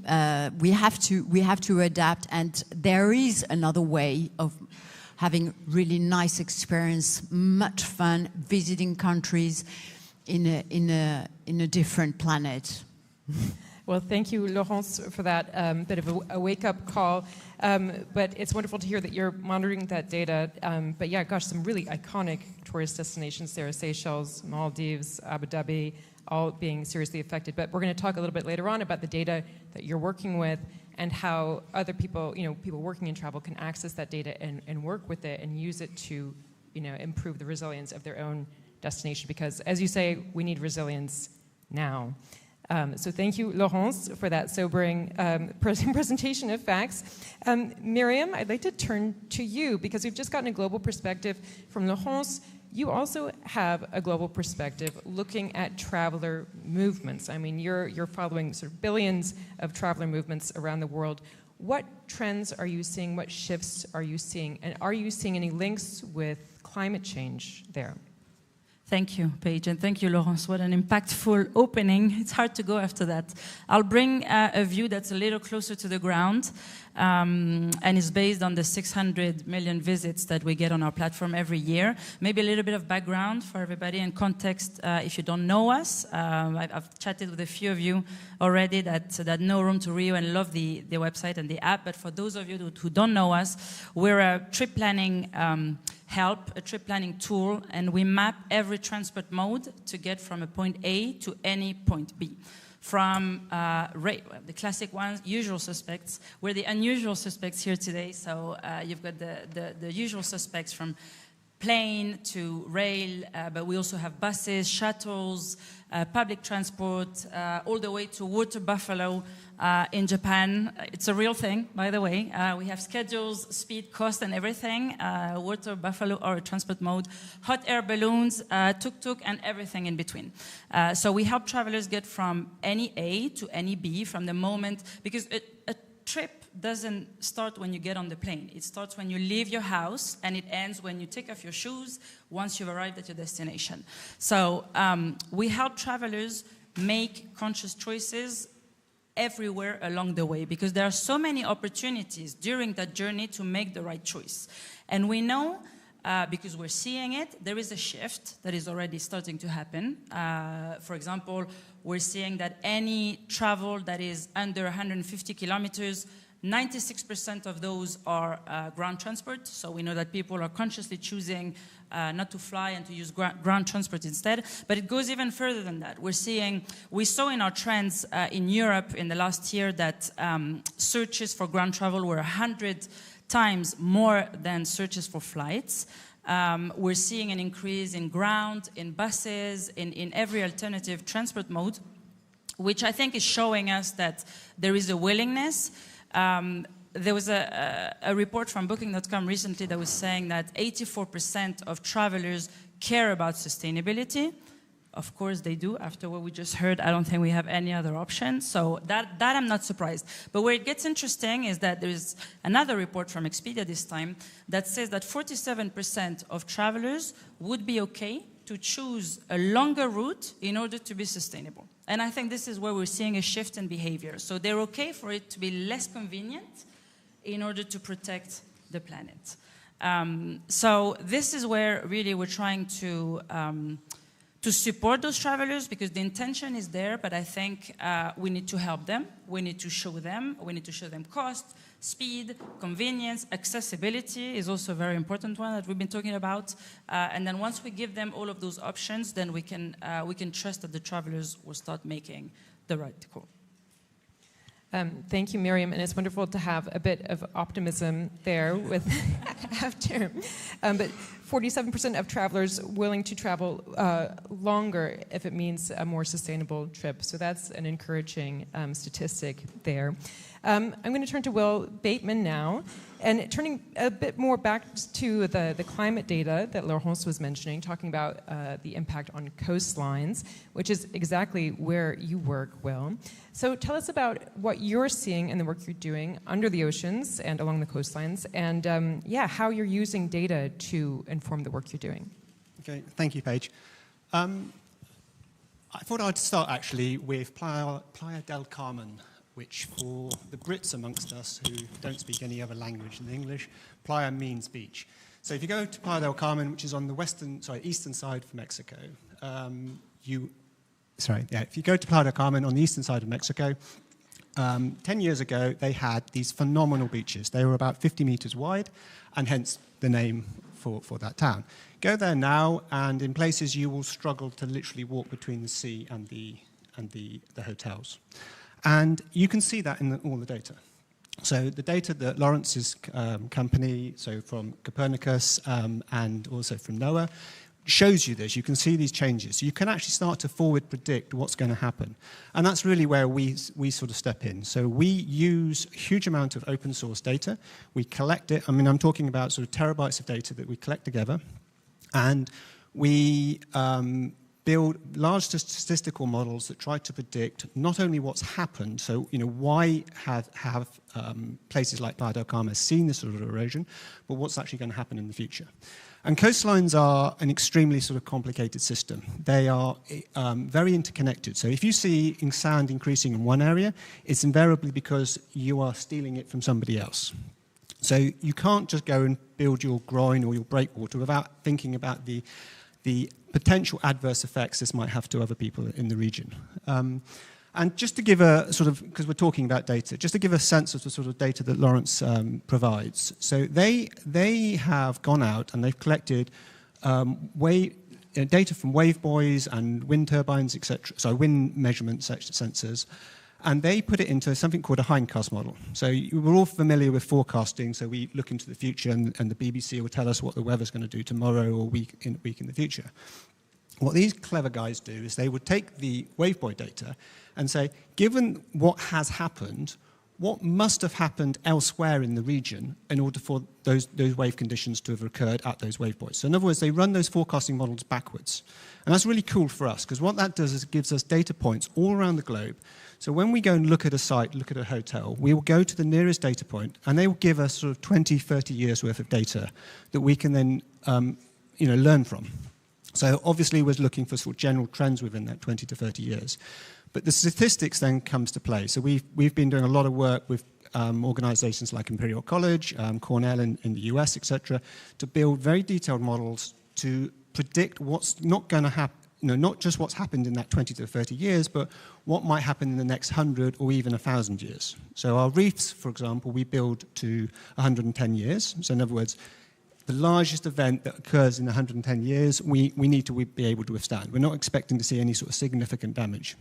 we have to adapt, and there is another way of having really nice experience, much fun, visiting countries in a different planet. Well, thank you, Laurence, for that bit of a wake-up call. But it's wonderful to hear that you're monitoring that data. But yeah, gosh, some really iconic tourist destinations there, Seychelles, Maldives, Abu Dhabi, all being seriously affected. But we're going to talk a little bit later on about the data that you're working with and how other people, people working in travel can access that data and work with it and use it to, improve the resilience of their own destination. Because, as you say, we need resilience now. So thank you, Laurence, for that sobering presentation of facts. Miriam, I'd like to turn to you because we've just gotten a global perspective from Laurence. You also have a global perspective looking at traveler movements. I mean, you're following sort of billions of traveler movements around the world. What trends are you seeing? What shifts are you seeing? And are you seeing any links with climate change there? Thank you, Paige, and thank you, Laurence. What an impactful opening. It's hard to go after that. I'll bring a view that's a little closer to the ground, and is based on the 600 million visits that we get on our platform every year. Maybe a little bit of background for everybody and context if you don't know us. I've chatted with a few of you already that know Room to Rio and love the website and the app, but for those of you who don't know us, we're a trip planning a trip planning tool, and we map every transport mode to get from a point A to any point B. From the classic ones, usual suspects. We're the unusual suspects here today, so you've got the usual suspects from plane to rail, but we also have buses, shuttles, public transport, all the way to water buffalo in Japan. It's a real thing, by the way. We have schedules, speed, cost, and everything. Water buffalo or a transport mode, hot air balloons, tuk-tuk, and everything in between. So we help travelers get from any A to any B from the moment, because a trip doesn't start when you get on the plane. It starts when you leave your house, and it ends when you take off your shoes once you've arrived at your destination. So we help travelers make conscious choices everywhere along the way, because there are so many opportunities during that journey to make the right choice. And we know, because we're seeing it, there is a shift that is already starting to happen. For example, we're seeing that any travel that is under 150 kilometers, 96% of those are ground transport. So we know that people are consciously choosing not to fly and to use ground transport instead. But it goes even further than that. We saw in our trends in Europe in the last year that searches for ground travel were 100 times more than searches for flights. We're seeing an increase in ground, in buses, in every alternative transport mode, which I think is showing us that there is a willingness. There was a report from Booking.com recently that was saying that 84% of travelers care about sustainability. Of course they do. After what we just heard, I don't think we have any other option. So that I'm not surprised. But where it gets interesting is that there's another report from Expedia this time that says that 47% of travelers would be okay to choose a longer route in order to be sustainable. And I think this is where we're seeing a shift in behavior. So they're okay for it to be less convenient in order to protect the planet. So this is where really we're trying to support those travelers, because the intention is there, but I think we need to help them. We need to show them. We need to show them cost, speed, convenience, accessibility is also a very important one that we've been talking about. And then once we give them all of those options, then we can trust that the travelers will start making the right call. Thank you, Miriam, and it's wonderful to have a bit of optimism there with after. But 47% of travelers willing to travel longer if it means a more sustainable trip. So that's an encouraging statistic there. I'm going to turn to Will Bateman now. And turning a bit more back to the climate data that Laurence was mentioning, talking about the impact on coastlines, which is exactly where you work, Will. So tell us about what you're seeing in the work you're doing under the oceans and along the coastlines, and how you're using data to inform the work you're doing. Okay, thank you, Paige. I thought I'd start actually with Playa del Carmen, which for the Brits amongst us who don't speak any other language than English, playa means beach. So if you go to Playa del Carmen, which is on the eastern side of Mexico, if you go to Playa del Carmen on the eastern side of Mexico, 10 years ago, they had these phenomenal beaches. They were about 50 meters wide, and hence the name for that town. Go there now, and in places you will struggle to literally walk between the sea and the hotels. And you can see that in all the data. So the data that Lawrence's company, so from Copernicus and also from NOAA, shows you this. You can see these changes. You can actually start to forward predict what's going to happen. And that's really where we sort of step in. So we use a huge amount of open source data. We collect it. I mean, I'm talking about sort of terabytes of data that we collect together. And we build large statistical models that try to predict not only what's happened, so why have places like Playa del Carmen seen this sort of erosion, but what's actually going to happen in the future. And coastlines are an extremely sort of complicated system. They are very interconnected. So if you see sand increasing in one area, it's invariably because you are stealing it from somebody else. So you can't just go and build your groin or your breakwater without thinking about the potential adverse effects this might have to other people in the region. And just to give a sort of, because we're talking about data, just to give a sense of the sort of data that Laurence provides. So they have gone out and they've collected data from wave buoys and wind turbines, etc. So wind measurement sensors. And they put it into something called a hindcast model. So we're all familiar with forecasting, so we look into the future and the BBC will tell us what the weather's going to do tomorrow or week in the future. What these clever guys do is they would take the wave buoy data and say, given what has happened, what must have happened elsewhere in the region in order for those wave conditions to have occurred at those wave buoys. So in other words, they run those forecasting models backwards. And that's really cool for us, because what that does is it gives us data points all around the globe. So when we go and look at a site, look at a hotel, we will go to the nearest data point, and they will give us sort of 20, 30 years worth of data that we can then learn from. So obviously we're looking for sort of general trends within that 20 to 30 years. But the statistics then comes to play. So we've been doing a lot of work with organizations like Imperial College, Cornell in the US, etc., to build very detailed models to predict what's not going to happen, not just what's happened in that 20 to 30 years, but what might happen in the next 100 or even 1,000 years. So our reefs, for example, we build to 110 years. So in other words, the largest event that occurs in 110 years, we need to be able to withstand. We're not expecting to see any sort of significant damage.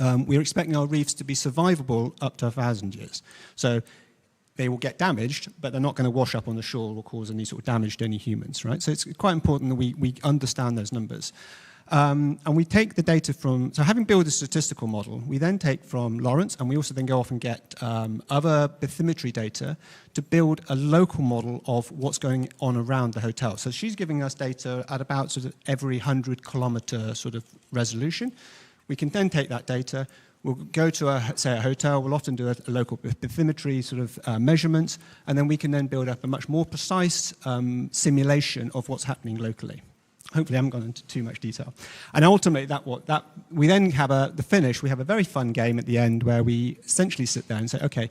We're expecting our reefs to be survivable up to 1,000 years. So they will get damaged, but they're not going to wash up on the shore or cause any sort of damage to any humans, right? So it's quite important that we understand those numbers. And we take the data from, so having built a statistical model, we then take from Lawrence, and we also then go off and get other bathymetry data to build a local model of what's going on around the hotel. So she's giving us data at about sort of every 100-kilometer sort of resolution. We can then take that data, we'll go to, a hotel, we'll often do a local bathymetry sort of measurements, and then we can then build up a much more precise simulation of what's happening locally. Hopefully I haven't gone into too much detail. And ultimately, we then have the finish, we have a very fun game at the end where we essentially sit there and say, okay,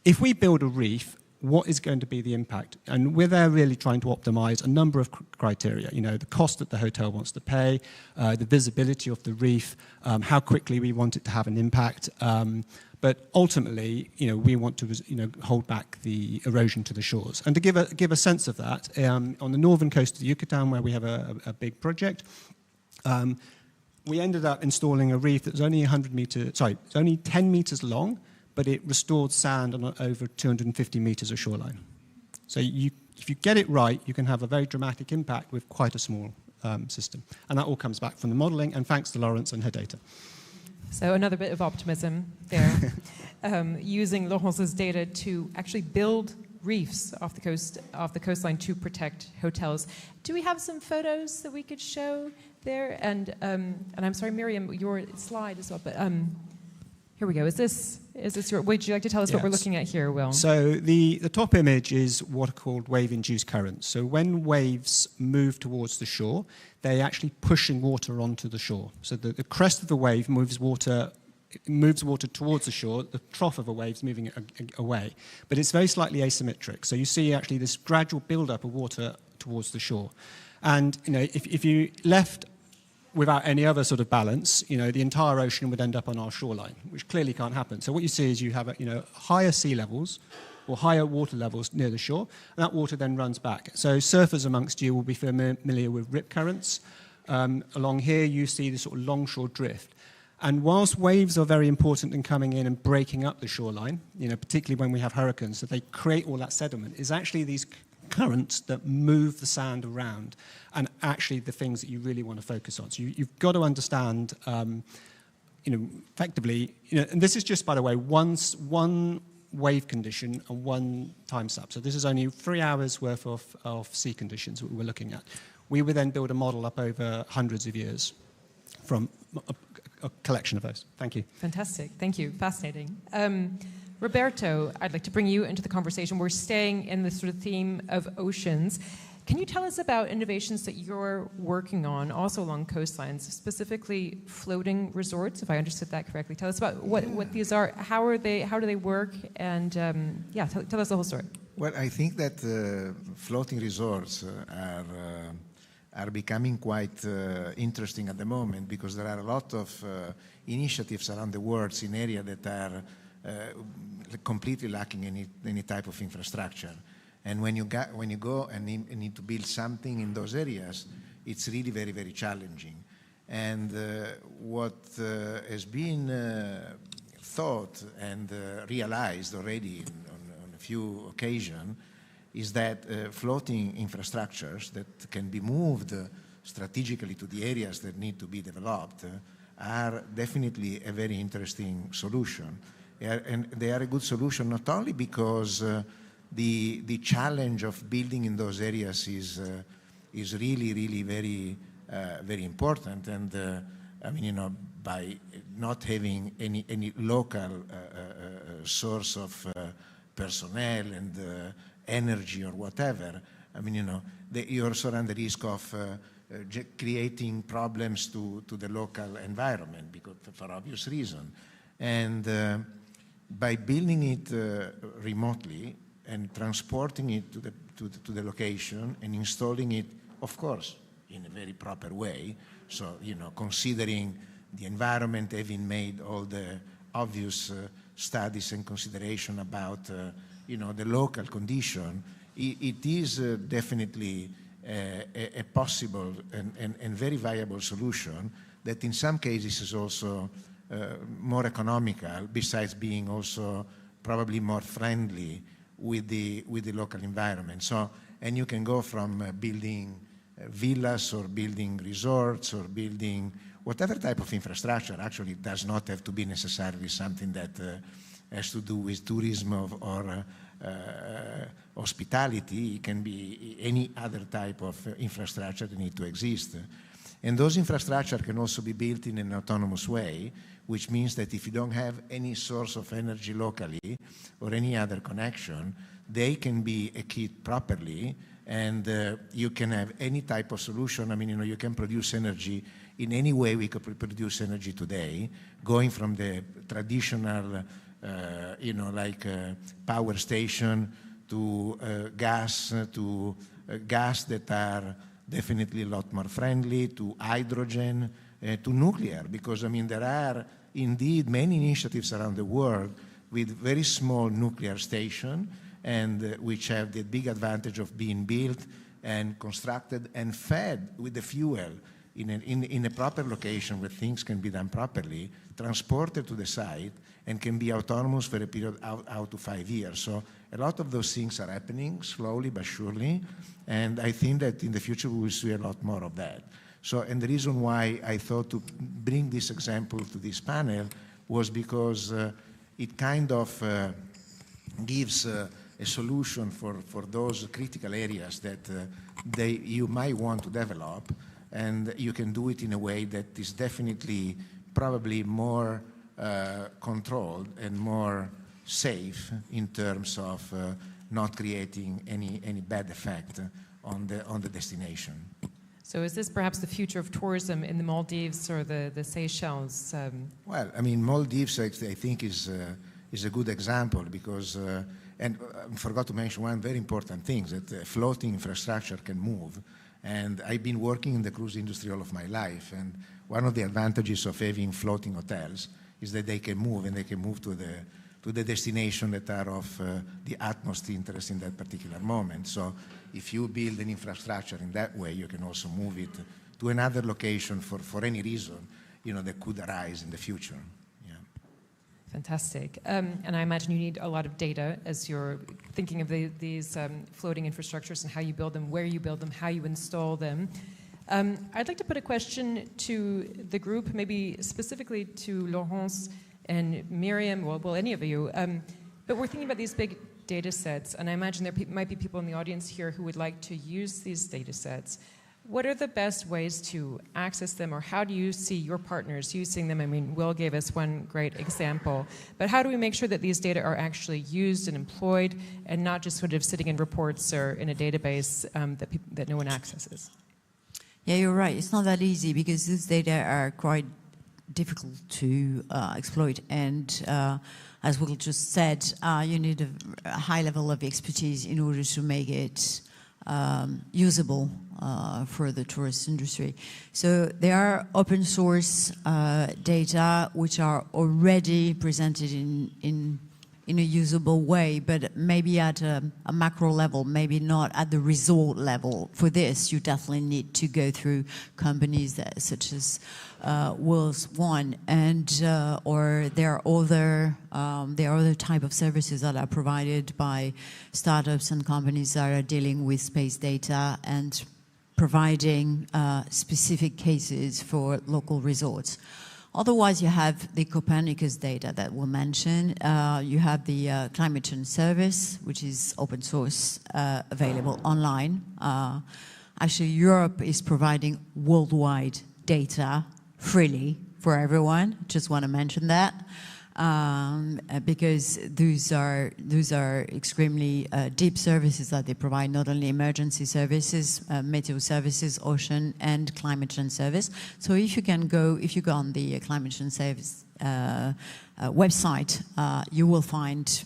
if we build a reef, what is going to be the impact? And we're there really trying to optimize a number of criteria, the cost that the hotel wants to pay, the visibility of the reef, how quickly we want it to have an impact. But ultimately, we want to, hold back the erosion to the shores. And to give a sense of that, on the northern coast of Yucatan, where we have a big project, we ended up installing a reef that was only 10 meters long, but it restored sand on over 250 meters of shoreline. So if you get it right, you can have a very dramatic impact with quite a small system. And that all comes back from the modeling, and thanks to Lawrence and her data. So another bit of optimism there, using Laurence's data to actually build reefs off the coastline to protect hotels. Do we have some photos that we could show there? And I'm sorry, Miriam, your slide as well. But here we go. Is this your? Would you like to tell us what we're looking at here, Will? So the top image is what are called wave-induced currents. So when waves move towards the shore, they're actually pushing water onto the shore. So the crest of the wave moves water towards the shore, the trough of a wave is moving it away. But it's very slightly asymmetric. So you see actually this gradual build-up of water towards the shore. And if you left without any other sort of balance, the entire ocean would end up on our shoreline, which clearly can't happen. So what you see is you have higher sea levels or higher water levels near the shore, and that water then runs back. So surfers amongst you will be familiar with rip currents. Along here you see the sort of longshore drift. And whilst waves are very important in coming in and breaking up the shoreline, particularly when we have hurricanes, that they create all that sediment, is actually these currents that move the sand around, and actually the things that you really want to focus on. So you've got to understand, effectively, and this is just, by the way, one wave condition and one time step. So this is only 3 hours worth of sea conditions that we were looking at. We would then build a model up over hundreds of years from a collection of those. Thank you. Fantastic. Thank you. Fascinating. Roberto, I'd like to bring you into the conversation. We're staying in the sort of theme of oceans. Can you tell us about innovations that you're working on, also along coastlines, specifically floating resorts, if I understood that correctly? Tell us about what these are, how do they work, and tell us the whole story. Well, I think that floating resorts are becoming quite interesting at the moment, because there are a lot of initiatives around the world in areas that are completely lacking any type of infrastructure. And when you go and need to build something in those areas, it's really very, very challenging. And what has been thought and realized already on a few occasions is that floating infrastructures that can be moved strategically to the areas that need to be developed are definitely a very interesting solution. And they are a good solution not only because the challenge of building in those areas is really, really very, very important. And by not having any local source of personnel and energy or whatever, you also run the risk of creating problems to the local environment, because for obvious reason. And by building it remotely and transporting it to the location and installing it, of course, in a very proper way, so considering the environment, having made all the obvious studies and consideration about the local condition, it is definitely a possible and very viable solution that in some cases is also more economical, besides being also probably more friendly with the local environment. So, and you can go from building villas or building resorts or building whatever type of infrastructure. Actually, it does not have to be necessarily something that has to do with tourism or hospitality. It can be any other type of infrastructure that need to exist. And those infrastructure can also be built in an autonomous way, which means that if you don't have any source of energy locally or any other connection, they can be equipped properly, and you can have any type of solution. You can produce energy in any way we could produce energy today, going from the traditional, power station to gas that are definitely a lot more friendly, to hydrogen, to nuclear, because there are indeed many initiatives around the world with very small nuclear stations, and which have the big advantage of being built and constructed and fed with the fuel in a proper location where things can be done properly, transported to the site, and can be autonomous for a period out to 5 years. So a lot of those things are happening slowly but surely, and I think that in the future we will see a lot more of that. So, and the reason why I thought to bring this example to this panel was because it kind of gives a solution for those critical areas that you might want to develop, and you can do it in a way that is definitely probably more controlled and more safe in terms of not creating any bad effect on the destination. So is this perhaps the future of tourism in the Maldives or the Seychelles? Well, I mean, Maldives, I think, is a good example because, and I forgot to mention one very important thing, that floating infrastructure can move. And I've been working in the cruise industry all of my life, and one of the advantages of having floating hotels is that they can move, and they can move to the destination that are of the utmost interest in that particular moment. So if you build an infrastructure in that way, you can also move it to another location for any reason, that could arise in the future. Yeah. Fantastic. And I imagine you need a lot of data as you're thinking of these floating infrastructures and how you build them, where you build them, how you install them. I'd like to put a question to the group, maybe specifically to Laurence and Miriam, well, any of you. But we're thinking about these big data sets, and I imagine there might be people in the audience here who would like to use these data sets. What are the best ways to access them, or how do you see your partners using them? I mean, Will gave us one great example, but how do we make sure that these data are actually used and employed and not just sort of sitting in reports or in a database that no one accesses? Yeah, you're right. It's not that easy because these data are quite difficult to exploit, and as Will just said, you need a high level of expertise in order to make it usable for the tourist industry. So there are open source data which are already presented in a usable way, but maybe at a macro level, maybe not at the resort level. For this, you definitely need to go through companies such as Will's one, and or there are other type of services that are provided by startups and companies that are dealing with space data and providing specific cases for local resorts. Otherwise, you have the Copernicus data that we'll mention. You have the Climate Change Service, which is open source, available online. Actually, Europe is providing worldwide data freely for everyone. Just want to mention that. Because those are extremely deep services that they provide, not only emergency services, meteo services, ocean, and climate change service. So if you go on the climate change service website, you will find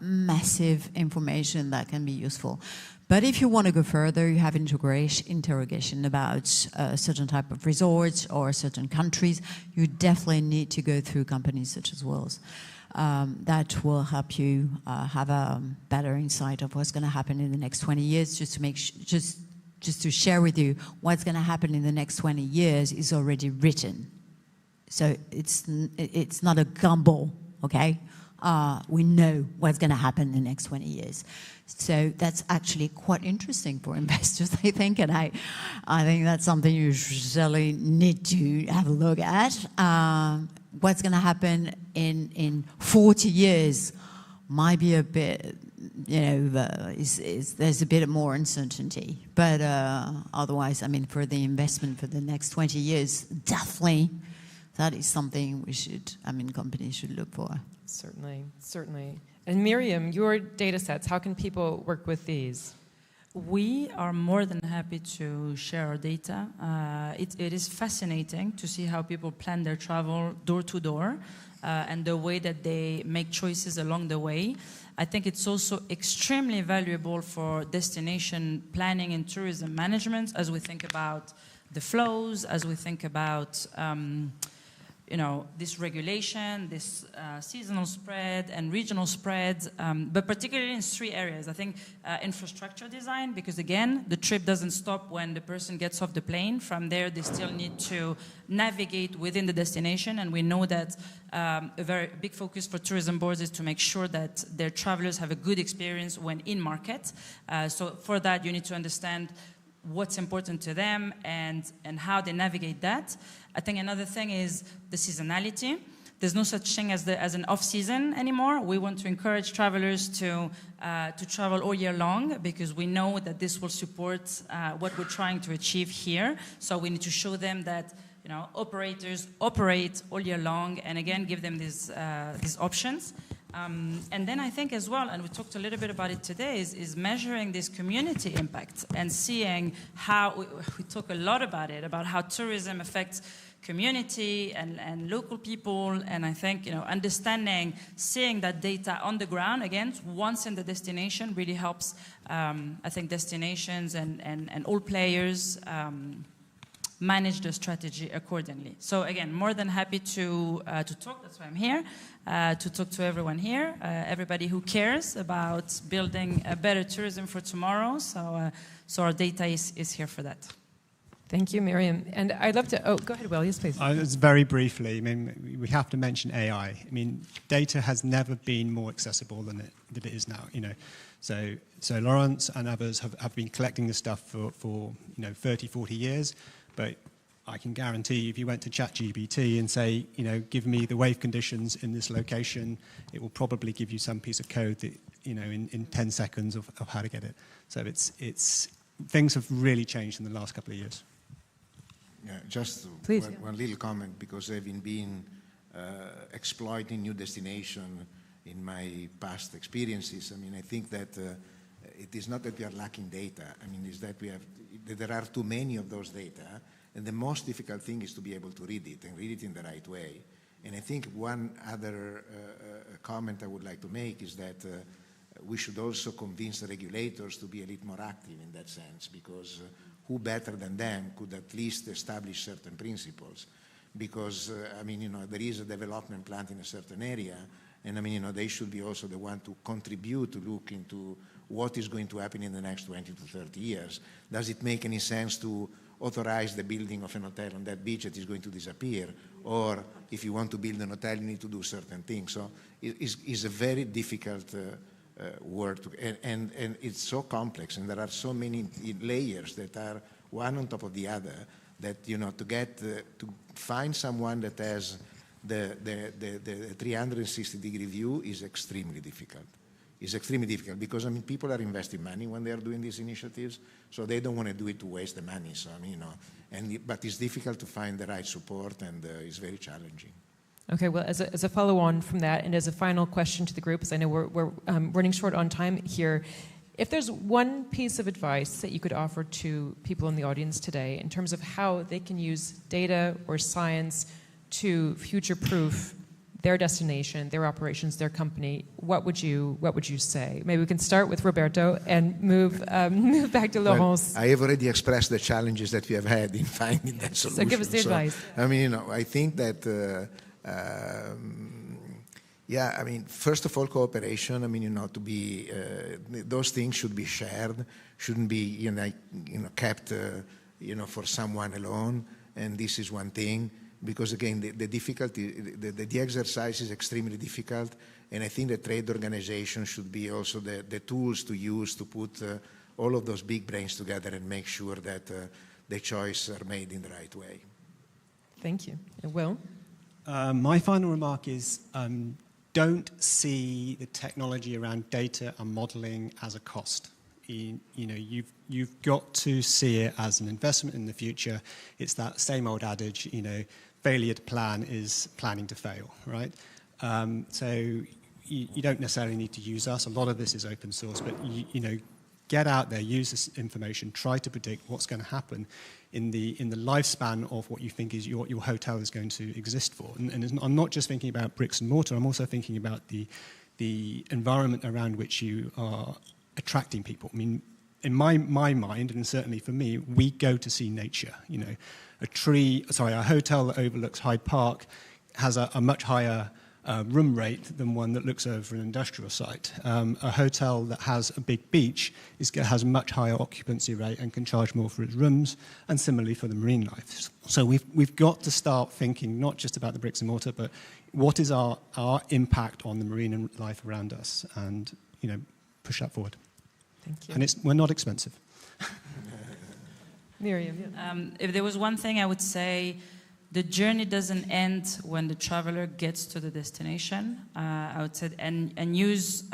massive information that can be useful. But if you want to go further, you have interrogation about certain type of resorts or certain countries. You definitely need to go through companies such as Will's. That will help you have a better insight of what's going to happen in the next 20 years. Just to share with you, what's going to happen in the next 20 years is already written. So it's not a gamble, okay? We know what's going to happen in the next 20 years. So that's actually quite interesting for investors, I think, and I think that's something you really need to have a look at. What's going to happen in 40 years might be a bit, there's a bit more uncertainty. But otherwise, I mean, for the investment for the next 20 years, definitely that is something companies should look for. Certainly, certainly. And Miriam, your data sets, how can people work with these? We are more than happy to share our data. It is fascinating to see how people plan their travel door to door and the way that they make choices along the way. I think it's also extremely valuable for destination planning and tourism management as we think about the flows, as we think about this regulation, this seasonal spread and regional spread, but particularly in 3 areas. I think infrastructure design, because again, the trip doesn't stop when the person gets off the plane. From there, they still need to navigate within the destination, and we know that a very big focus for tourism boards is to make sure that their travelers have a good experience when in market. So for that, you need to understand what's important to them and how they navigate that. I think another thing is the seasonality. There's no such thing as an off-season anymore. We want to encourage travelers to travel all year long, because we know that this will support what we're trying to achieve here. So we need to show them that operators operate all year long, and again give them these options. And then I think as well, and we talked a little bit about it today, is measuring this community impact and seeing how, we talk a lot about it, about how tourism affects community and local people. And I think, understanding, seeing that data on the ground, again, once in the destination really helps, I think, destinations and all players manage the strategy accordingly. So again, more than happy to talk, that's why I'm here, to talk to everyone here, everybody who cares about building a better tourism for tomorrow. So our data is here for that. Thank you, Miriam. And I'd love to, go ahead, Will, yes, please. Just very briefly, we have to mention AI. Data has never been more accessible than it is now, So Laurence and others have been collecting this stuff for 30, 40 years. But I can guarantee if you went to ChatGPT and say, give me the wave conditions in this location, it will probably give you some piece of code that, in 10 seconds of how to get it. So things have really changed in the last couple of years. Yeah, just Please, one little comment, because I've been exploiting new destination in my past experiences. I think that it is not that we are lacking data. It's that there are too many of those data, and the most difficult thing is to be able to read it and read it in the right way. And I think one other comment I would like to make is that we should also convince the regulators to be a little more active in that sense, because who better than them could at least establish certain principles? Because, there is a development plan in a certain area, and they should be also the one to contribute to look into what is going to happen in the next 20 to 30 years. Does it make any sense to authorize the building of an hotel on that beach that is going to disappear? Or if you want to build an hotel, you need to do certain things. So it's a very difficult work, and it's so complex, and there are so many layers that are one on top of the other, that, to find someone that has the 360-degree view is extremely difficult. It's extremely difficult because, people are investing money when they are doing these initiatives, so they don't want to do it to waste the money. So, but it's difficult to find the right support, and it's very challenging. Okay, well, as a follow-on from that, and as a final question to the group, because I know we're running short on time here, if there's one piece of advice that you could offer to people in the audience today in terms of how they can use data or science to future-proof their destination, their operations, their company, what would you say? Maybe we can start with Roberto and move back to Laurence. Well, I have already expressed the challenges that we have had in finding that solution. So give us the advice. I think that, first of all, cooperation. To be those things should be shared, shouldn't be kept for someone alone. And this is one thing. Because again, the difficulty, the exercise is extremely difficult, and I think the trade organization should be also the tools to use to put all of those big brains together and make sure that the choices are made in the right way. Thank you. And Will? My final remark is don't see the technology around data and modeling as a cost. You've got to see it as an investment in the future. It's that same old adage, failure to plan is planning to fail, right? So you don't necessarily need to use us. A lot of this is open source, but get out there, use this information, try to predict what's going to happen in the lifespan of what you think is your hotel is going to exist for. And I'm not just thinking about bricks and mortar. I'm also thinking about the environment around which you are attracting people. In my mind, and certainly for me, we go to see nature. A hotel that overlooks Hyde Park has a much higher room rate than one that looks over an industrial site. A hotel that has a big beach has a much higher occupancy rate and can charge more for its rooms, and similarly for the marine life. So we've got to start thinking not just about the bricks and mortar, but what is our impact on the marine life around us, and push that forward. Thank you. And we're not expensive. Miriam. If there was one thing I would say, the journey doesn't end when the traveler gets to the destination. I would say, and use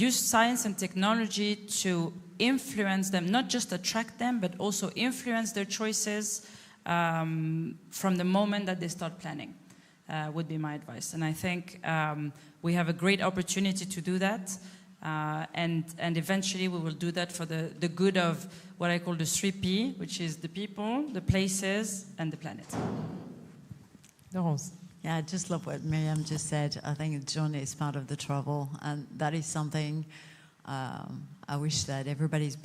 science and technology to influence them, not just attract them, but also influence their choices from the moment that they start planning, would be my advice. And I think we have a great opportunity to do that. And eventually we will do that for the good of what I call the 3P, which is the people, the places, and the planet. Laurence. Yeah, I just love what Miriam just said. I think the journey is part of the travel, and that is something I wish that everybody's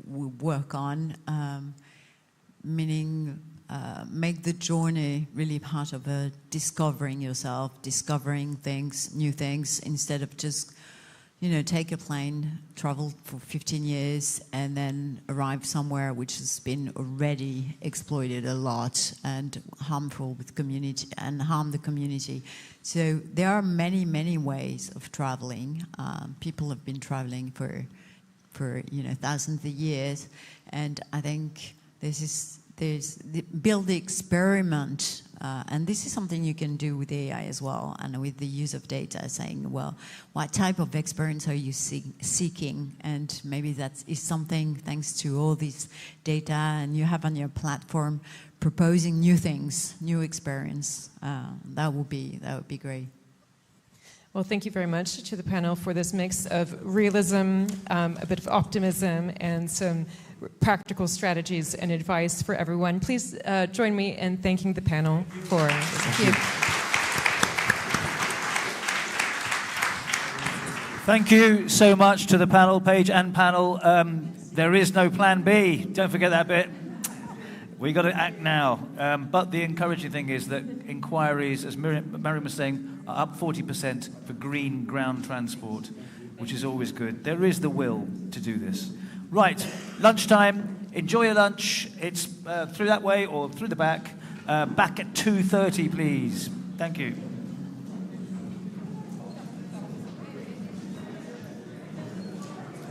would work on, meaning make the journey really part of discovering yourself, discovering things, new things, instead of just take a plane, travel for 15 years, and then arrive somewhere which has been already exploited a lot and harmful with community and harm the community. So there are many, many ways of traveling. People have been traveling for thousands of years, and I think build the experiment. And this is something you can do with AI as well, and with the use of data, saying, well, what type of experience are you seeking? And maybe that is something, thanks to all this data and you have on your platform, proposing new things, new experience. That would be great. Well, thank you very much to the panel for this mix of realism, a bit of optimism, and some practical strategies and advice for everyone. Please join me in thanking the panel for this. Thank you. Thank you so much to the panel, Paige and panel. There is no plan B. Don't forget that bit. We got to act now. But the encouraging thing is that inquiries, as Miriam was saying, are up 40% for green ground transport, which is always good. There is the will to do this. Right, lunchtime. Enjoy your lunch. It's through that way or through the back. Back at 2:30, please. Thank you.